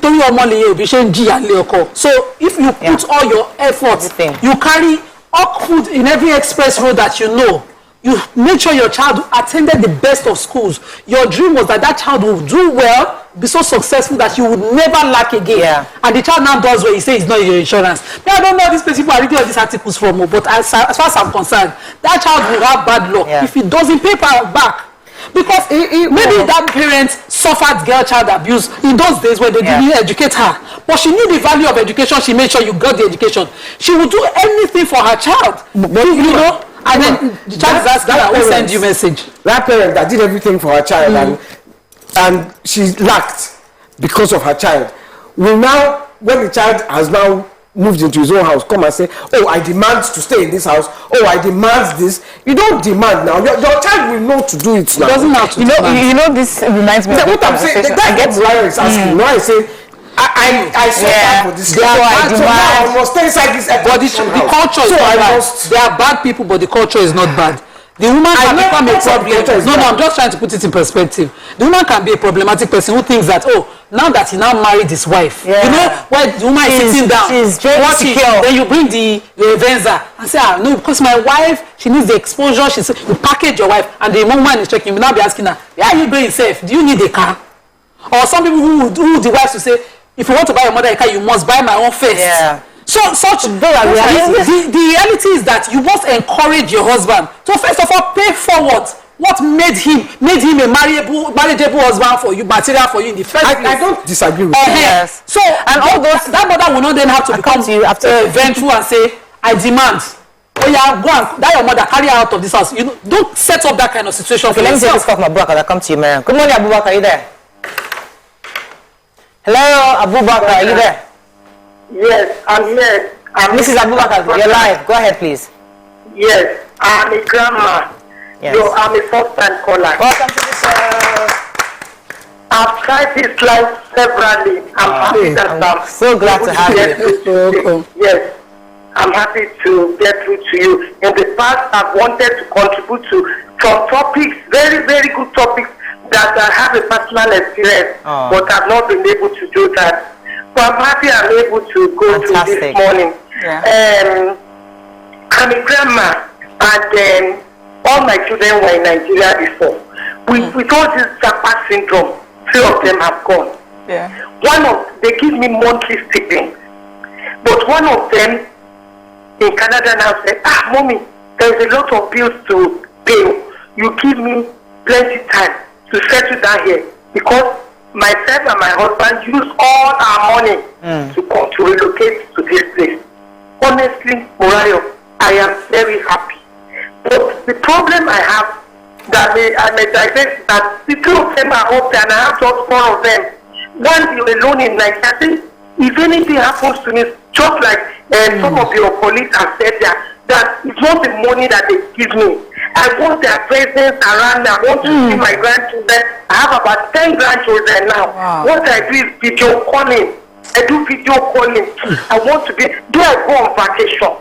if you put all your efforts, you carry all food in every express road that you know, you make sure your child attended the best of schools. Your dream was that child will do well, be so successful that you would never lack again. And the child now does what you say is not your insurance. Now, I don't know these people are reading all these articles from, but as far as I'm concerned, that child will have bad luck if he doesn't pay back. Because maybe that parent suffered girl child abuse in those days when they didn't educate her. But she knew the value of education. She made sure you got the education. She would do anything for her child. You know? And then the child is asking her, who sent you message? That parent that did everything for her child and she lacked because of her child will now, when the child has now moved into his own house, come and say, oh, I demand to stay in this house. Oh, I demand this. You don't demand now. Your child will know to do it now. It doesn't have to you know, this reminds me of what I'm saying. That's what Lion is asking. Now I say, I saw for this. So I must stay inside this. But the culture is not bad. They are bad people, but the culture is not bad. The woman can become a problem. No, I'm just trying to put it in perspective. The woman can be a problematic person who thinks that, oh, now that he now married his wife, you know, where the woman is sitting down, she's very secure. Then you bring the Venza and say, no, because my wife, she needs the exposure. You package your wife, and the woman is checking. You will now be asking her, where are you going safe? Do you need a car? Or some people who the wives to say, if you want to buy your mother a car, you must buy my own first. So the reality is that you must encourage your husband. So first of all, pay forward what made him a marriageable husband for you, material for you in the first place. I don't disagree with you. Yes. So and all those, that mother will not then have to become vengeful and say, I demand. Oh yeah, go and that your mother carry her out of this house. You know, don't set up that kind of situation. Okay, let me take this call from Abubakar. I'll come to you, Mariam. Good morning, Abubakar. Are you there? Hello, Abubakar. Are you there? Yes, I'm here. Mrs. Abubakar, you're live. Go ahead, please. Yes, I'm a grandma. Yes. So I'm a first-time caller. Welcome to the show. I've tried this line severally. I'm happy that I'm so glad to have you. Yes, I'm happy to get through to you. In the past, I've wanted to contribute to some topics, very, very good topics that I have a personal experience, but I've not been able to do that. So I'm happy I'm able to go through this morning. I'm a grandma, and all my children were in Nigeria before. With all this Japa syndrome, 3 of them have gone. They give me monthly stipend, but one of them in Canada now said, mommy, the there's a lot of bills to pay. You give me plenty time to settle down here because myself and my husband use all our money to come to relocate to this place. Honestly, Morayo, I am very happy. But the problem I have that I may digress that the two of them are up there and I have just one of them. One is alone in Nigeria. If anything happens to me, just like some of your colleagues have said that it's not the money that they give me. I want their presence around me. I want to see my grandchildren. I have about 10 grandchildren now. Wow. What I do is video calling. I do video calling. I want to be, do I go on vacation?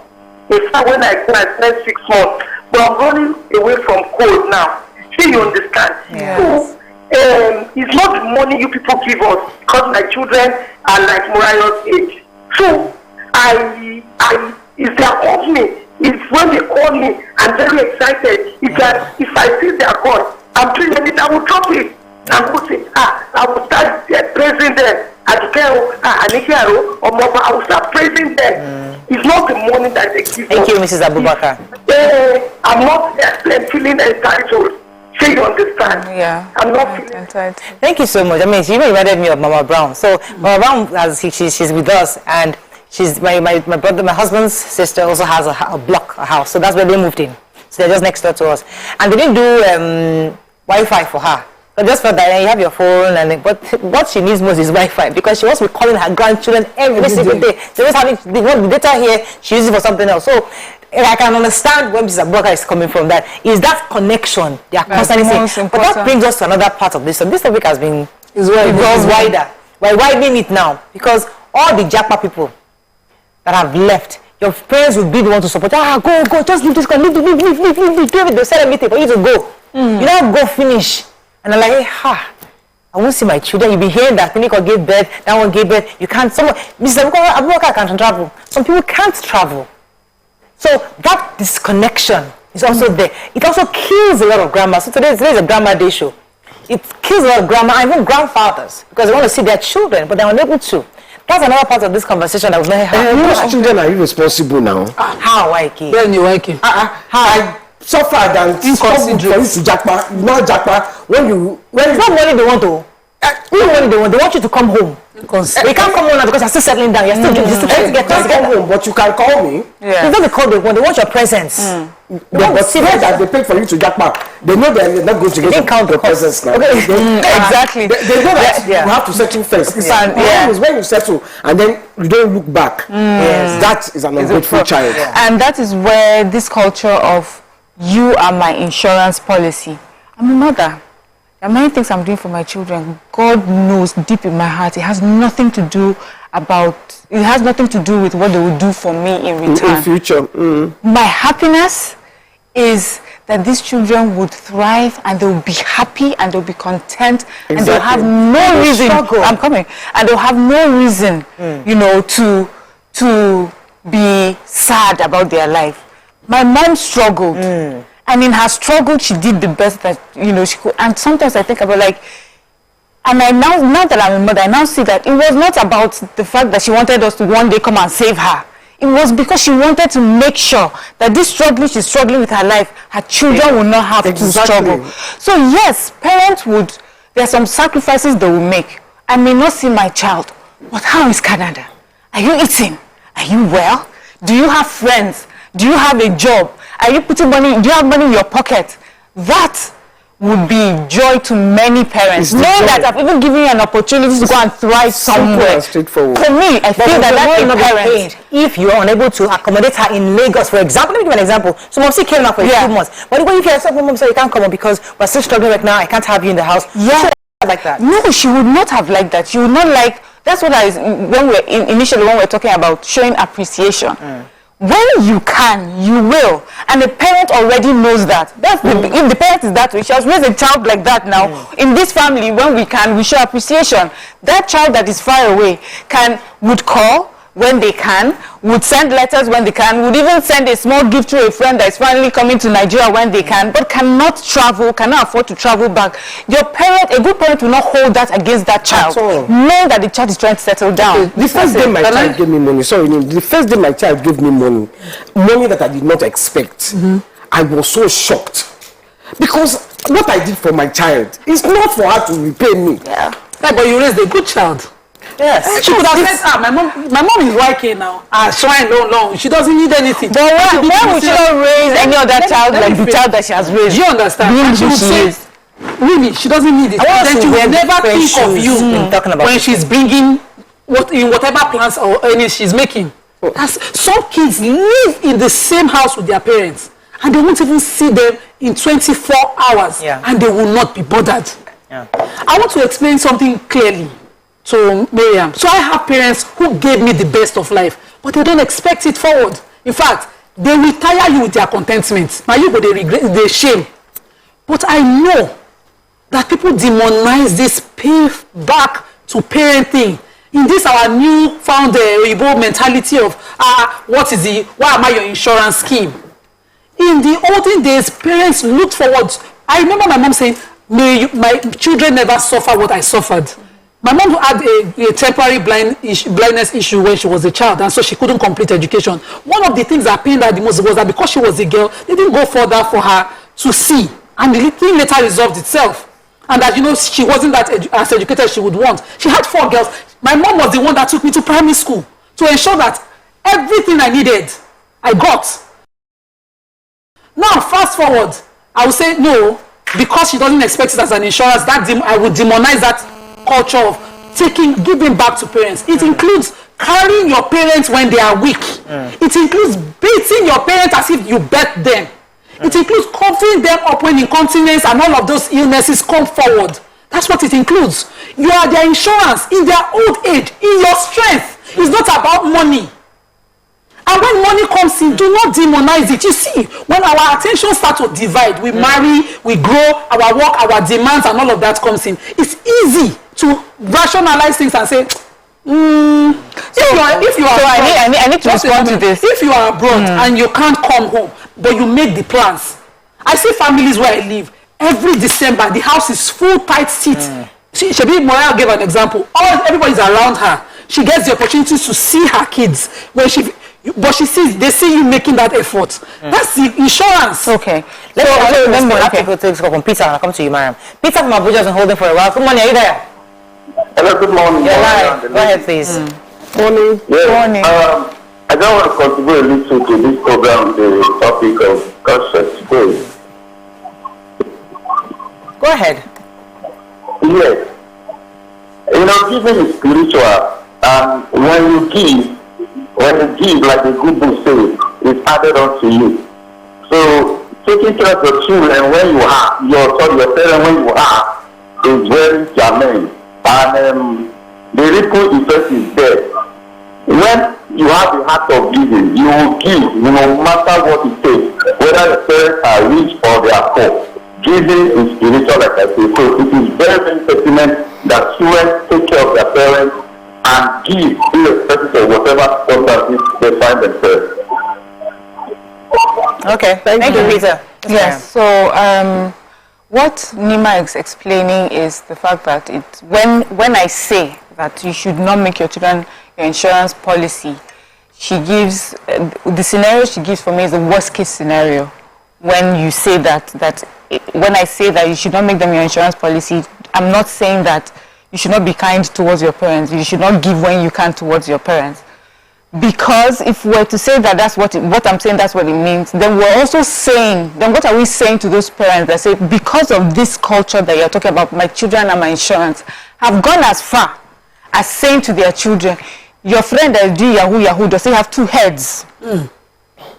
In fact, when I go, I spend 6 months. But I'm running away from cold now. So you understand? Yes. So, it's not the money you people give us because my children are like Morayo's age. So, if they are calling me, if when they call me, I'm very excited. If I see they are gone, I'm doing it, I will drop it. I will say, I will start praising them. I will start praising them. It's not the money that they give. Thank you, Mrs. Abubakar. I'm not feeling entitled. So you understand? Yeah. I'm not feeling entitled. Thank you so much. I mean, she even reminded me of Mama Brown. So Mama Brown, she's with us, and she's my brother, my husband's sister also has a house. So that's where they moved in. So they're just next door to us, and they didn't do Wi-Fi for her. But just for that, you have your phone, but what she needs most is Wi-Fi because she wants to be calling her grandchildren every single day. So just having the data here, she uses it for something else. So I can understand where Mrs. Abubakar is coming from. That is that connection they are constantly saying. But that brings us to another part of this. So this topic has been wider. We're widening it now because all the Japa people that have left, your parents will be the one to support. Go, just leave this, leave, they'll send a meeting for you to go. You don't go finish. And I'm like, I won't see my children. You'll be hearing that clinical gave birth, that one gave birth. You can't, Mrs. Abubakar can't travel. Some people can't travel. So that disconnection is also there. It also kills a lot of grandmas. So today's a grandma day show. It kills a lot of grandma and even grandfathers because they want to see their children, but they're unable to. That's another part of this conversation that we've not had. Most children are irresponsible now. How, Waiki? When you Waiki? How? Suffer than inconsiderate to Japa, not Japa. When it's not money they want to. They want you to come home. You can't come home now because you're still settling down. You're still trying to get home, but you can call me. Yeah. It's not the call they want. They want your presence. But see that they pay for you to Japa. They know they're not going to get your presence now. Okay. Exactly. They know that you have to settle first. It's when you settle and then you don't look back. Yes. That is an ungrateful child. And that is where this culture of you are my insurance policy. I'm a mother. There are many things I'm doing for my children. God knows deep in my heart. It has nothing to do with what they will do for me in return. In future. My happiness is that these children would thrive and they'll be happy and they'll be content and they'll have no reason. I'm coming. And they'll have no reason, to be sad about their life. My mom struggled, and in her struggle, she did the best that she could. And sometimes I think about and I now that I'm a mother, I now see that it was not about the fact that she wanted us to one day come and save her. It was because she wanted to make sure that this struggle she's struggling with her life, her children will not have to struggle. So yes, parents there are some sacrifices they will make. I may not see my child, but how is Canada? Are you eating? Are you well? Do you have friends? Do you have a job? Are you putting money? Do you have money in your pocket? That would be joy to many parents. Knowing that I've even given you an opportunity to go and thrive somewhere. Straightforward. For me, I feel that a parent. If you are unable to accommodate her in Lagos, for example, let me give an example. So mom came now for a few months. But when you can say, mom, you can't come on because we're still struggling right now. I can't have you in the house. Yeah. Like that. No, she would not have liked that. She would not like. That's what when we're talking about showing appreciation. When you can, you will. And the parent already knows that. If the parent is that way, she has raised a child like that now. In this family, when we can, we show appreciation. That child that is far away would call when they can, would send letters when they can, would even send a small gift to a friend that is finally coming to Nigeria when they can, but cannot afford to travel back. A good parent will not hold that against that child. Know that the child is trying to settle down. The first day my child gave me money, the first day my child gave me money that I did not expect. I was so shocked. Because what I did for my child is not for her to repay me. Yeah, but you raised a good child. Yes. She would have said, my mom is YK now. Shrine long. She doesn't need anything. But why would she not raise any other child like the child that she has raised? Do you understand? And she would say, really, she doesn't need it. And then she will never think of you when she's bringing whatever plans or any she's making. Some kids live in the same house with their parents and they won't even see them in 24 hours and they will not be bothered. Yeah. I want to explain something clearly to Miriam. So I have parents who gave me the best of life, but they don't expect it forward. In fact, they will tire you with their contentment. Now you go, they regret, they shame. But I know that people demonize this pay back to parenting in this our new found Igbo mentality of why am I your insurance scheme? In the olden days, parents looked forward. I remember my mom saying, my children never suffer what I suffered. My mom had a temporary blindness issue when she was a child, and so she couldn't complete education. One of the things that pained her the most was that because she was a girl, they didn't go further for her to see, and the thing later resolved itself. And that, she wasn't as educated as she would want. She had 4 girls. My mom was the one that took me to primary school to ensure that everything I needed, I got. Now, fast forward, I would say no, because she doesn't expect it as an insurance, I would demonize that culture of giving back to parents. It includes carrying your parents when they are weak. It includes beating your parents as if you bet them. It includes covering them up when incontinence and all of those illnesses come forward. That's what it includes. You are their insurance in their old age, in your strength. It's not about money. And when money comes in, do not demonize it. You see, when our attention starts to divide, we marry, we grow, our work, our demands, and all of that comes in. It's easy to rationalize things and say, if you are abroad, I need to respond to this. If you are abroad and you can't come home, but you make the plans. I see families where I live, every December, the house is full, tight seats. Shebi Moya gave an example. Everybody's around her. She gets the opportunity to see her kids but they see you making that effort. That's the insurance. Okay. Let's go to Peter. I'll come to you, Mariam. Peter from Abuja has been holding for a while. Good morning. Are you there? Hello, good morning. You're live. Go ahead, please. Morning. Yes. Morning. I don't want to contribute a little to this program, the topic of conscience. Go ahead. Yes. Giving is spiritual. When you give, like the good book says, it's added on to you. So, taking care of your children when you are, your parents when you are, is very germane. And the ripple effect is there. When you have the heart of giving, you will give, no matter what it takes, whether the parents are rich or they are poor. Giving is spiritual, like I say. So it is very, very pertinent that children take care of their parents and give irrespective of whatever circumstances they find themselves. Okay, thank you, Peter. Yes, so what Nima is explaining is the fact that when I say that you should not make your children your insurance policy, she gives the scenario she gives for me is the worst case scenario. When you say when I say that you should not make them your insurance policy, I'm not saying that you should not be kind towards your parents. You should not give when you can towards your parents. Because if we're to say that that's what I'm saying, that's what it means, then we're also saying, then what are we saying to those parents that say, because of this culture that you're talking about, my children and my insurance, have gone as far as saying to their children, your friend that do Yahoo, does he have 2 heads?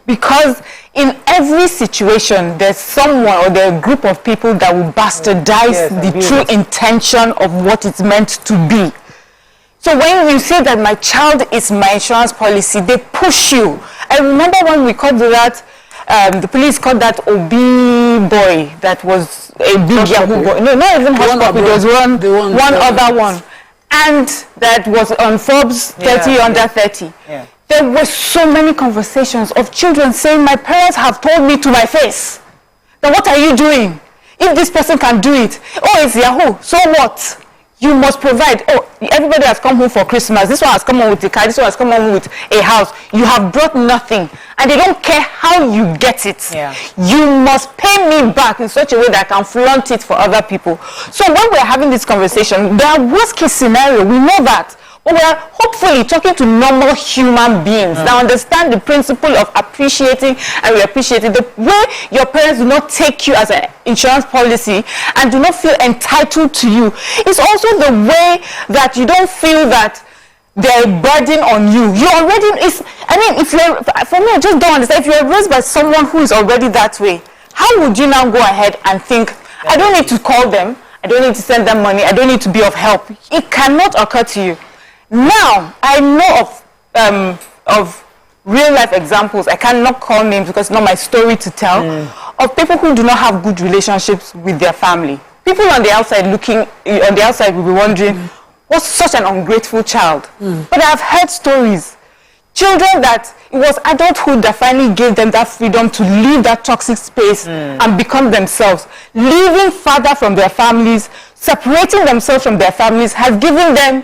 Because in every situation, there's someone or there are a group of people that will bastardize the true intention of what it's meant to be. So when you say that my child is my insurance policy, they push you. I remember when we caught that, the police caught that OB boy that was a big Yahoo boy. No, not even Hush Puppy, there was one other one. And that was on Forbes 30 under 30. Yeah. There were so many conversations of children saying, my parents have told me to my face, then what are you doing? If this person can do it, oh, it's Yahoo, so what? You must provide. Oh, everybody has come home for Christmas. This one has come home with a car. This one has come home with a house. You have brought nothing. And they don't care how you get it. Yeah. You must pay me back in such a way that I can flaunt it for other people. So when we're having this conversation, there are worst case scenario. We know that. But we are hopefully talking to normal human beings that understand the principle of appreciating and reappreciating. The way your parents do not take you as an insurance policy and do not feel entitled to you. It's also the way that you don't feel that they're a burden on you. You already, if you're, for me, I just don't understand. If you're raised by someone who is already that way, how would you now go ahead and think, I don't need to call them, I don't need to send them money, I don't need to be of help? It cannot occur to you. Now, I know of real life examples, I cannot call names because it's not my story to tell, of people who do not have good relationships with their family. People on the outside will be wondering, what's such an ungrateful child? But I've heard stories. Children that it was adulthood that finally gave them that freedom to leave that toxic space and become themselves. Living farther from their families, separating themselves from their families has given them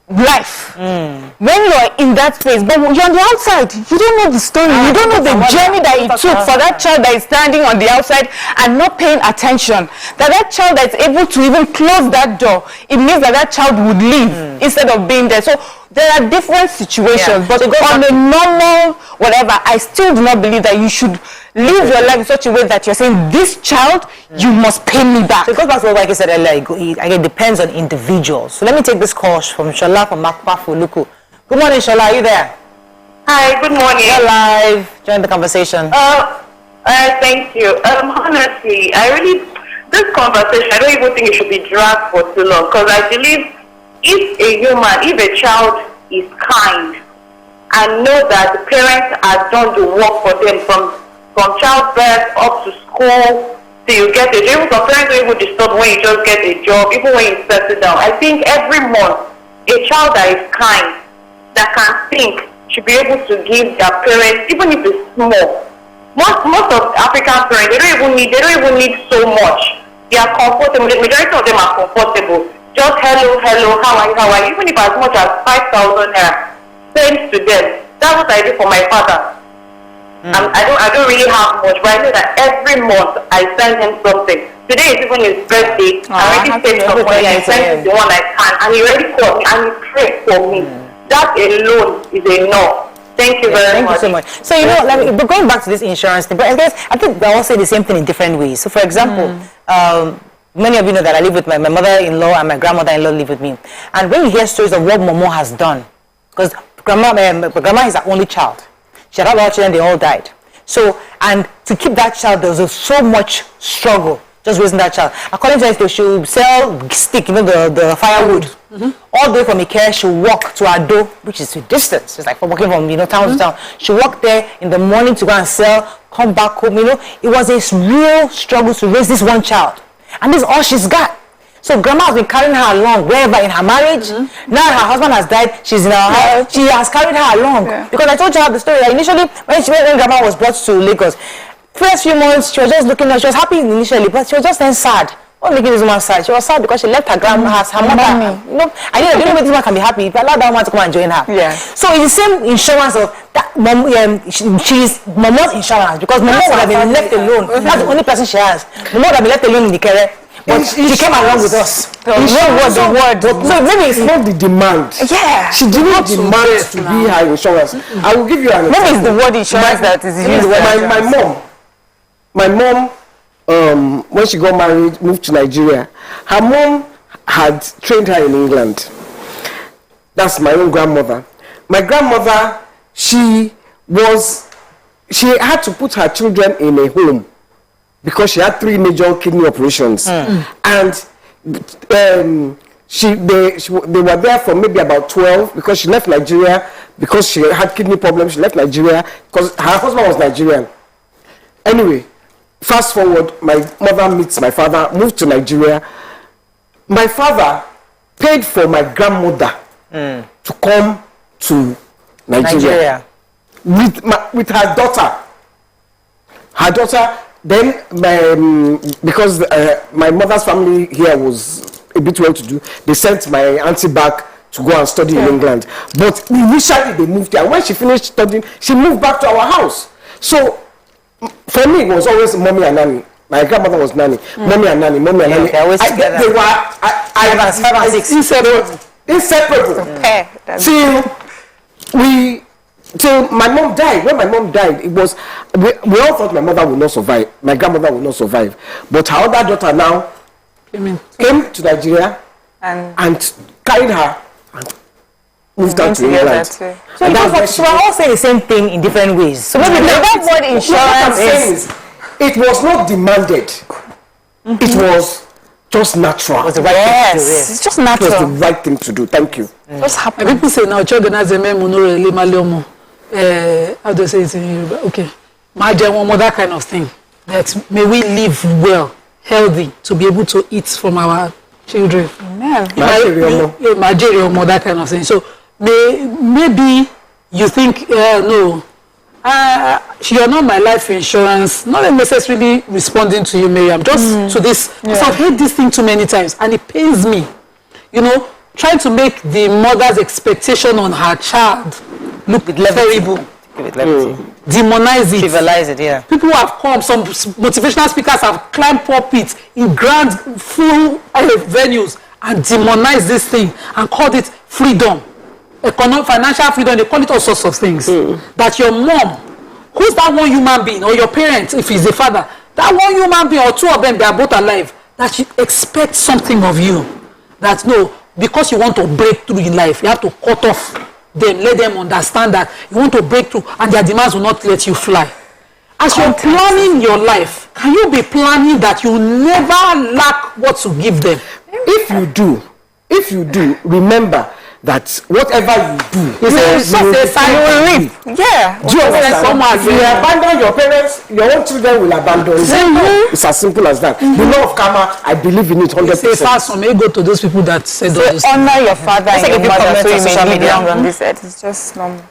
life. When you're in that space, but you're on the outside, you don't know the story, you don't know the journey that it took for that child that is standing on the outside and not paying attention. That child that is able to even close that door, it means that child would leave instead of being there. So there are different situations, but on a normal whatever, I still do not believe that you should live your life in such a way that you're saying, this child, you must pay me back. So it goes back to what Waike said earlier, it depends on individuals. So let me take this call from Shola from Makpafu Luku. Good morning, Shola, are you there? Hi, good morning. You're live. Join the conversation. Thank you. Honestly, this conversation, I don't even think it should be dragged for too long, because I believe if a child is kind and know that the parents have done the work for them from childbirth up to school till you get a job. Even some parents don't even disturb when you just get a job, even when you settle down. I think every month a child that is kind, that can think, should be able to give their parents, even if it's small. Most of African parents, they don't even need so much. They are comfortable. The majority of them are comfortable. Just hello, how are you? Even if as much as 5,000 naira sent to them. That's what I do for my father. I don't really have much, but I know that every month I send him something. Today is even his birthday. I already saved some money. I sent him the one I can, and he already called me and he prayed for me. That alone is enough. Thank you very much. Thank you so much. So but going back to this insurance thing, but I think they all say the same thing in different ways. So for example, many of you know that I live with my mother-in-law and my grandmother-in-law live with me. And when you hear stories of what Momo has done, because grandma is her only child. She had other children, they all died. So, and to keep that child, there was so much struggle just raising that child. According to her, she would sell stick, the firewood. All the way from Ikea, she would walk to Ado, which is a distance. It's like from walking from town to town. She walked there in the morning to go and sell, come back home. It was a real struggle to raise this one child. And this is all she's got. So grandma has been carrying her along wherever in her marriage. Now her husband has died, she's in her house. She has carried her along. Because I told you the story. Initially, when grandma was brought to Lagos, first few months she was just looking at, she was happy initially, but she was just then sad. What making this woman sad? She was sad because she left her grandma, her mother. I didn't know this woman can be happy if I allow that woman to come and join her. So it's the same insurance of that mom. She's Momo's insurance because Momo would have been left alone. That's the only person she has. Momo would have been left alone in the career. But she came along with us. So maybe it's not the demand. Yeah. She didn't demand to be her insurance. I will give you an example. Maybe it's the word insurance that is used. My mom, when she got married, moved to Nigeria. Her mom had trained her in England. That's my own grandmother. My grandmother, she had to put her children in a home, because she had 3 major kidney operations, and they were there for maybe about 12, because she left Nigeria because she had kidney problems. She left Nigeria because her husband was Nigerian. Anyway, fast forward, my mother meets my father, moved to Nigeria. My father paid for my grandmother to come to Nigeria. With her daughter. Her daughter. Then, because my mother's family here was a bit well to do. They sent my auntie back to go and study in England. But initially they moved there. When she finished studying, she moved back to our house. So for me, it was always mommy and nanny. My grandmother was nanny. Mommy and nanny, mommy and nanny. They always together. They were five and six. Inseparable. Till my mom died. When my mom died, it was we all thought my mother would not survive. My grandmother would not survive. But her other daughter now came to Nigeria and carried her and moved out to England. So we're all saying the same thing in different ways. So maybe that word insurance is... It was not demanded. It was just natural. It was the right thing to do. It's just natural. It was the right thing to do. Thank you. Just happen. People say now, children as a man, how do I say it in Yoruba? Okay. That kind of thing. That may we live well, healthy, to be able to eat from our children. That kind of thing. So maybe you think, no, you're not my life insurance, not necessarily responding to you, Miriam, just to this. Yeah. So I've heard this thing too many times, and it pains me. You know, trying to make the mother's expectation on her child look terrible. Demonize it. Trivialize it, yeah. People have come, some motivational speakers have climbed pulpits in grand, full venues and demonized this thing and called it freedom. Economic, financial freedom, they call it all sorts of things. That your mom, who's that one human being, or your parents, if he's the father, that one human being or two of them, they are both alive, that she expects something of you. That no, because you want to break through in life, you have to cut off them, let them understand that you want to break through and their demands will not let you fly. As you're planning your life, can you be planning that you never lack what to give them? If you do, remember that whatever you do, you will reap. Yeah. Do you understand? If you abandon your parents, your own children will abandon you. It's as simple as that. The law of karma, I believe in it 100%. Say fast from go to those people that said those. Honor your father and your mother, so you social may media. live long on this earth. It's just normal.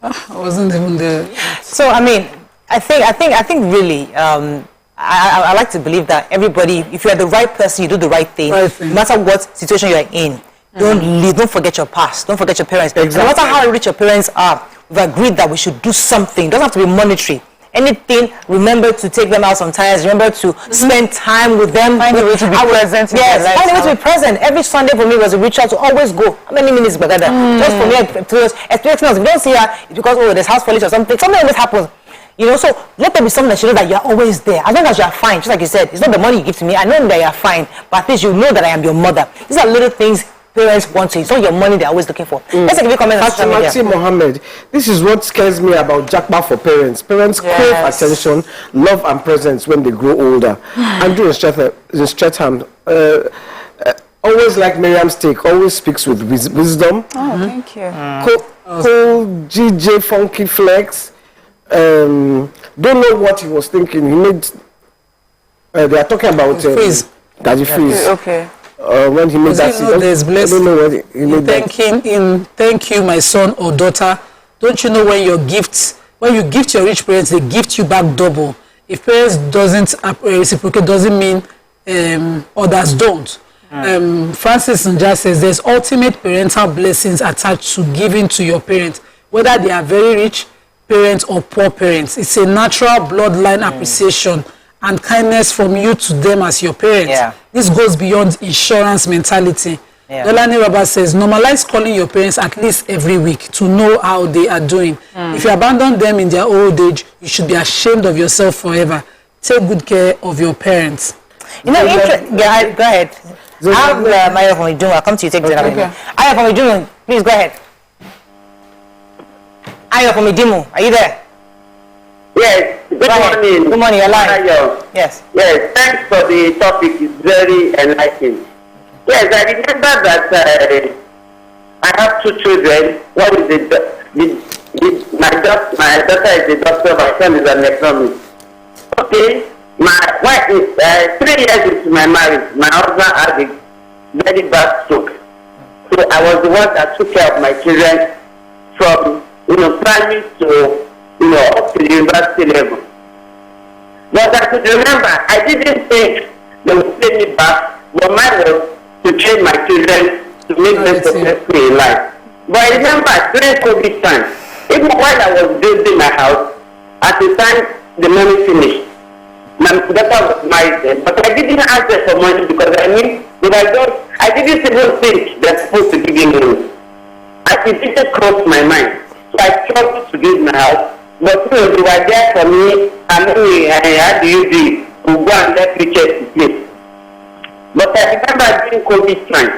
I wasn't even there. So I mean, I think really, I like to believe that everybody, if you are the right person, you do the right thing. No matter what situation you are in. Don't forget your past. Don't forget your parents. Exactly. No matter how rich your parents are, we've agreed that we should do something. It doesn't have to be monetary. Anything, remember to take them out sometimes. Remember to spend time with them. Find a way to be present. Yes, find a way to be present. Every Sunday for me was a ritual to always go. How many minutes together? Just for me, expecting us. If you don't see her, it's because, there's house police or something. Something always happens. You know, so let there be something that you know that you're always there. As long as you're fine, just like you said, it's not the money you give to me. I know that you're fine, but at least you know that I am your mother. These are little things parents want to. It's not your money they're always looking for. Let's give you comments on social media. Fatimati Mohammed, this is what scares me about Jackpot for parents. Parents crave attention, love and presence when they grow older. Andrew in Streatham, always like Miriam's take, always speaks with wisdom. Oh, thank you. Cool GJ Funky Flex. Don't know what he was thinking. He made. They are talking about Daddy Freeze. Okay. When he made that, there's blessing. I don't know what he made thank you, my son or daughter. Don't you know when you gift your rich parents, they gift you back double. If parents doesn't reciprocate, doesn't mean others don't. Francis Ndlea says there's ultimate parental blessings attached to giving to your parents, whether they are very rich parents or poor parents. It's a natural bloodline appreciation and kindness from you to them as your parents. This goes beyond insurance mentality. Delani Robert says, normalize calling your parents at least every week to know how they are doing. If you abandon them in their old age, you should be ashamed of yourself forever. Take good care of your parents. You know, go ahead. I have Maya from Idun. I'll come to you. Take the Aya from Idun, please go ahead. Aya from Idun, are you there? Yes, good morning. Good morning, you're live. Yes. Yes, thanks for the topic. It's very enlightening. Yes, I remember that I have two children. One is my daughter is a doctor, my son is an economist. Okay, my wife is 3 years into my marriage. My husband had a very bad stroke. So I was the one that took care of my children from primary to up to the university level. But I could remember, I didn't think they would pay me back but mine was to train my children to make them successful in life. But I remember during COVID time, even while I was building my house, at the time the money finished. My daughter was married then, but I didn't ask them for money because I didn't even think they're supposed to give me money. It didn't cross my mind. So I struggled to build my house. But they were there for me, and how do you do it? To go and let me check the place. But I remember during COVID time,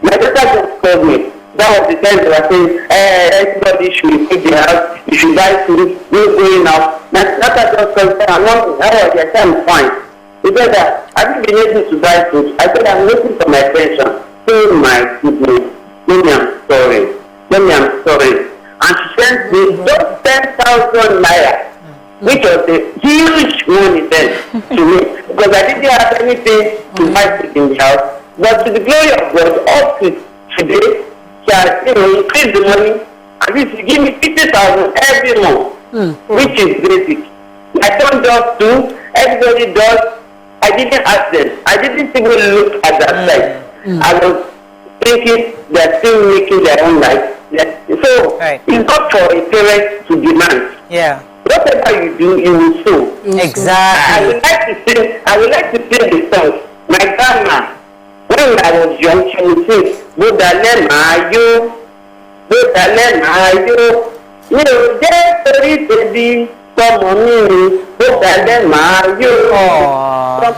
my daughter just called me. That was the time they were saying, everybody should keep the house, you should buy food, you're going out. My daughter just called me, I'm fine. He said that, have you been able to buy food? I said, I'm waiting for my pension. Oh my goodness, Mommy, I'm sorry. And she sent me just 10,000 naira, which was a huge money then to me, because I didn't have anything to buy food in the house. But to the glory of God, up to today, she has increased the money, and this will give me 50,000 every month, which is basic. My son does too, everybody does. I didn't ask them. I didn't even look at that side. I was thinking they're still making their own life. So it's not for a parent to demand. Yeah. Whatever you do, you will sow. Exactly. I would like to sing the song. My grandma, when I was young, she would sing, Bodale Mayo, baby,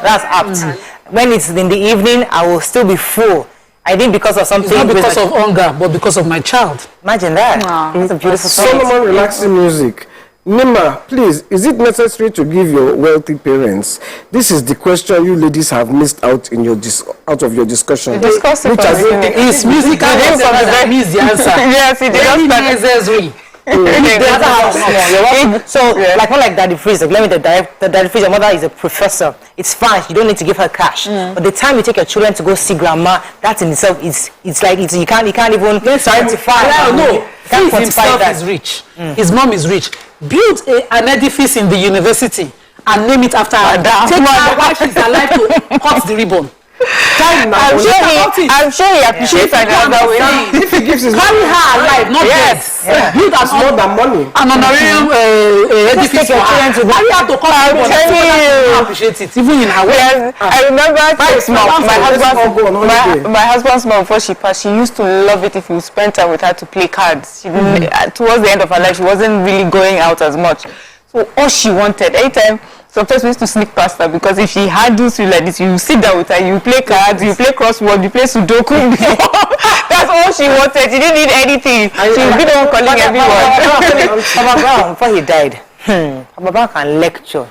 that's apt. When it's in the evening, I will still be full. I think because of something. It's not because of hunger, but because of my child. Imagine that. Wow. It's a beautiful song. Solomon relaxing music. Nima, please, is it necessary to give your wealthy parents? This is the question you ladies have missed out in your out of your discussion. It's musical. That means the answer. Yes, it is. So, like not like Daddy Freeze. Like, let me tell Daddy Freeze, your mother is a professor. It's fine. You don't need to give her cash. But the time you take your children to go see grandma, that in itself is you can't even quantify. No, he himself is rich. His mom is rich. Build an edifice in the university and name it after her. Take her while she's alive to cut the ribbon. I'm sure he appreciates her that way. If he gives his carry her alive, not dead. Build as more than money. An honorarium edifice for her. Carry her to cut the ribbon. I appreciate it, even in her way. I remember my husband's mom, before she passed, she used to love it if you spent time with her to play cards. She didn't, towards the end of her life, she wasn't really going out as much. So all she wanted, anytime, sometimes we used to sneak past her, because if she handles you like this, you sit down with her, you play cards, you play crossword, you play Sudoku. That's all she wanted. She didn't need anything. She would be the one calling everyone. Papa Brown, before he died, Papa Brown can lecture.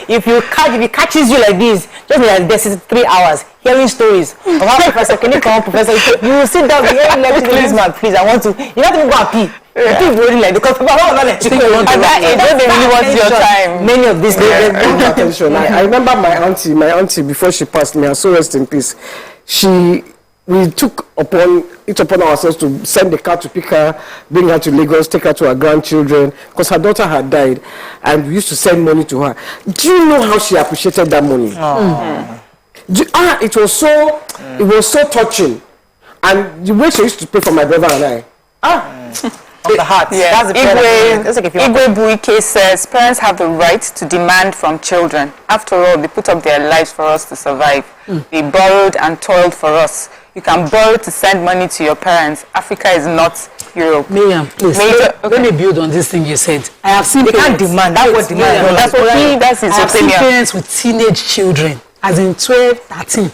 If he catches you like this, just like this is 3 hours hearing stories of how Professor, can you come on, Professor? You will sit down and hear lecture this man, please. I want to. You have to go and pee. Like, because Papa Brown not lecture. At that age, don't they really want your time? Many of these days. Attention. I remember my auntie before she passed me, and so rest in peace. We took upon ourselves to send the car to pick her, bring her to Lagos, take her to her grandchildren, because her daughter had died, and we used to send money to her. Do you know how she appreciated that money? It was so touching, and the way she used to pay for my brother and I. Of the heart. Yeah. That's the Igwe Buike says parents have the right to demand from children. After all, they put up their lives for us to survive. They borrowed and toiled for us. You can borrow to send money to your parents. Africa is not Europe. Miriam, please. Let me build on this thing you said. I have seen parents. Can't demand. That's what demand. That's his opinion. I have seen parents with teenage children, as in 12, 13,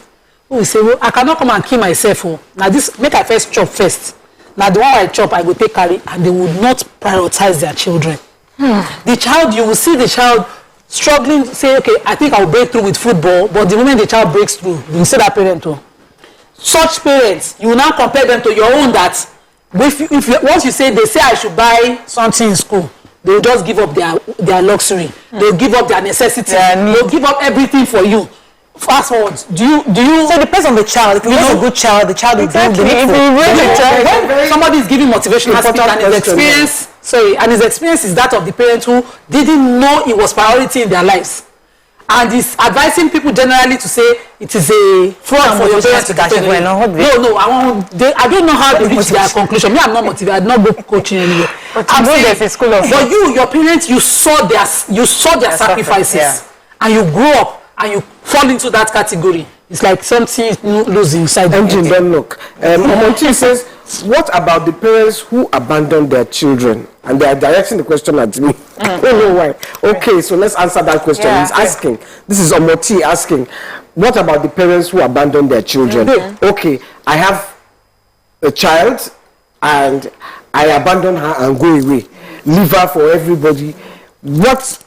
who will say, well, I cannot come and kill myself. Now this, make I first chop first. Now the one I chop, I will take carry, and they would not prioritize their children. The child, you will see the child struggling, say, okay, I think I'll break through with football, but the moment the child breaks through, you will see that parent too. Such parents, you will now compare them to your own, that once you say, they say I should buy something in school, they will just give up their luxury. They'll give up their necessity. They'll give up everything for you. Fast forward, do you so it depends on the child. If you're a good child, the child will do the when somebody is giving motivational speech and his experience is that of the parent who didn't know it was priority in their lives, and is advising people generally to say it is a fraud for your parents to get away. No, I don't know how they reach their conclusion. Me, I'm not motivated. I did not go coaching anywhere. But I'm saying there's a school of. But your parents, you saw their sacrifices, and you grew up and you fall into that category. It's like something losing inside. Engine, don't look. Omonti says, what about the parents who abandon their children? And they are directing the question at me. I don't know why. Okay, so let's answer that question. He's asking. This is Omonti asking, what about the parents who abandon their children? Okay, I have a child and I abandon her and go away. Leave her for everybody. What?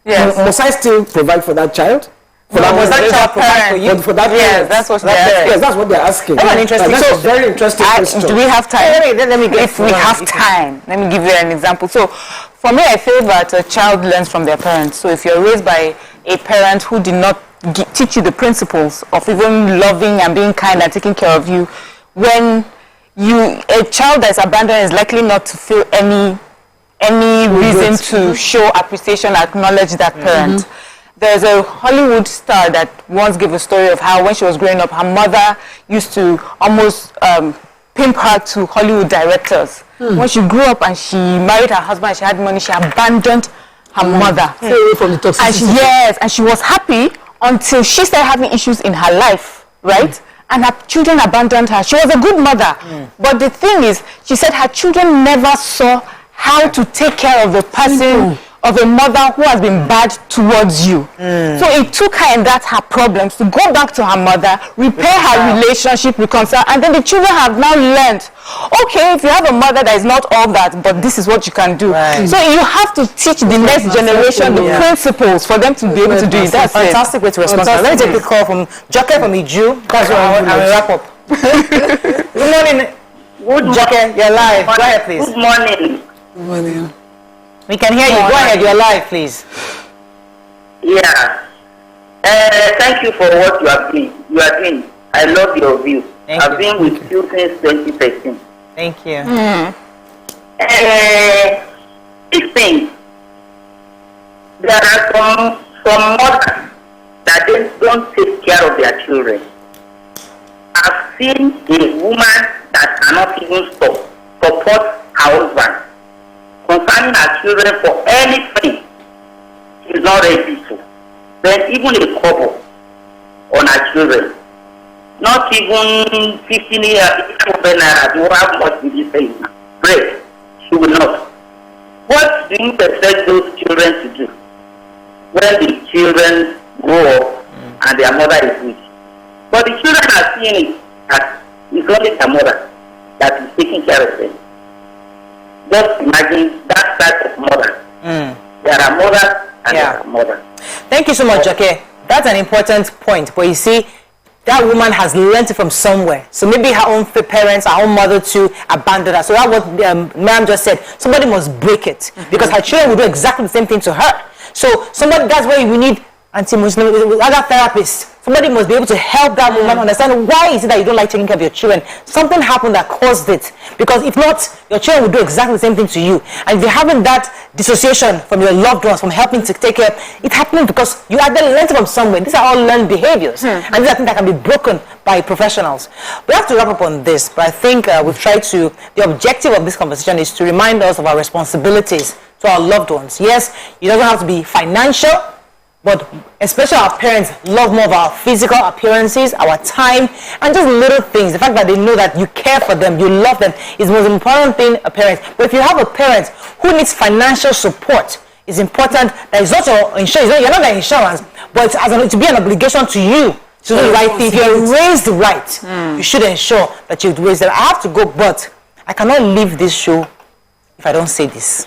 Must I still provide for that child? For that, was that child provide for you? For that, that's what they're asking. Yes, that's what they're asking. That's an interesting. That's a very interesting question. Do we have time? Let me get. If we have time, let me give you an example. So, for me, I feel that a child learns from their parents. So, if you're raised by a parent who did not teach you the principles of even loving and being kind and taking care of you, when a child that's abandoned is likely not to feel any reason to show appreciation, acknowledge that parent. There's a Hollywood star that once gave a story of how when she was growing up, her mother used to almost pimp her to Hollywood directors. When she grew up and she married her husband, she had money, she abandoned her mother. Stay away from the toxicity. And she was happy until she started having issues in her life, right? And her children abandoned her. She was a good mother. But the thing is, she said her children never saw how to take care of a person, of a mother who has been bad towards you. So it took her and that's her problems to go back to her mother, repair her relationship, reconcile, and then the children have now learned, okay, if you have a mother that is not all that, but this is what you can do. So you have to teach the next generation the principles for them to be able to do it. That's fantastic way to respond. Let me take a call from Joke from Iju. That's what I will wrap up. Good morning. Joke, you're live. Go ahead, please. Good morning. Good morning. We can hear you. Go ahead. You're live, please. Yeah. Thank you for what you are doing. I love your view. I've been with you since 2013. Thank you. This thing, there are some mothers that they don't take care of their children. I've seen a woman that cannot even support her husband concerning her children for anything. She's not ready to. Then even a couple on her children, not even 15 years, naira, you have much to be saying. Break. She will not. What do you expect those children to do when the children grow up and their mother is weak? But the children are seeing it as it's only their mother that is taking care of them. Just imagine that type of mother. There are mothers and there are mothers. Thank you so much, Joke. That's an important point. But you see, that woman has learned it from somewhere. So maybe her own parents, her own mother too, abandoned her. So that's what Ma'am just said. Somebody must break it because her children will do exactly the same thing to her. So somebody, that's why we need anti-Muslim, other therapists. Somebody must be able to help that woman understand why is it that you don't like taking care of your children. Something happened that caused it. Because if not, your children will do exactly the same thing to you. And if you're having that dissociation from your loved ones, from helping to take care, it's happening because you either learned from somewhere. These are all learned behaviors. And these are things that can be broken by professionals. We have to wrap up on this, but I think we've tried to, the objective of this conversation is to remind us of our responsibilities to our loved ones. Yes, it doesn't have to be financial, but especially our parents love more of our physical appearances, our time, and just little things. The fact that they know that you care for them, you love them, is the most important thing a parent. But if you have a parent who needs financial support, it's important that it's not your insurance, you're not their insurance, but it's to be an obligation to you. So the right thing. If you're raised right, you should ensure that you've raised them. I have to go, but I cannot leave this show if I don't say this.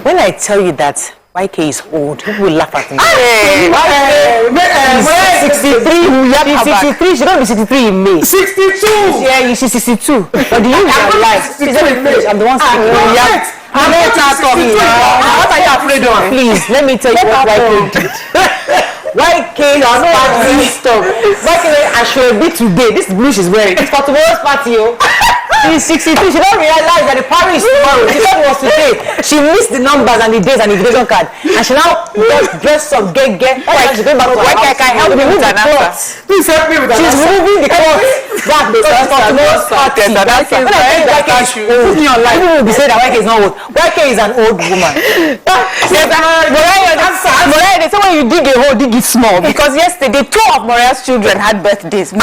When I tell you that YK is old, people will laugh at me. Hey, 63, 63, she don't be 63 in May. 62! Yeah, she's 62. But do you realize? I'm the one speaking. I'm not talking. What are you afraid of? Please, let me tell you what YK did. YK is party stuff. YK, I should be today. This blue she's wearing. It's for tomorrow's party, She's 62. She don't realize that the party is tomorrow. She thought it was today. She missed the numbers and the days and the invitation card. And she now just dressed up, get. She's going back to her house. Can help me with an answer? Please help me with an answer. She's moving the cloth back for tomorrow's party. When I think YK is old, people will be saying that YK is not old. YK is an old woman. Morai, they say when you dig a hole, dig it small. Because yesterday, 2 of Morai's children had birthdays.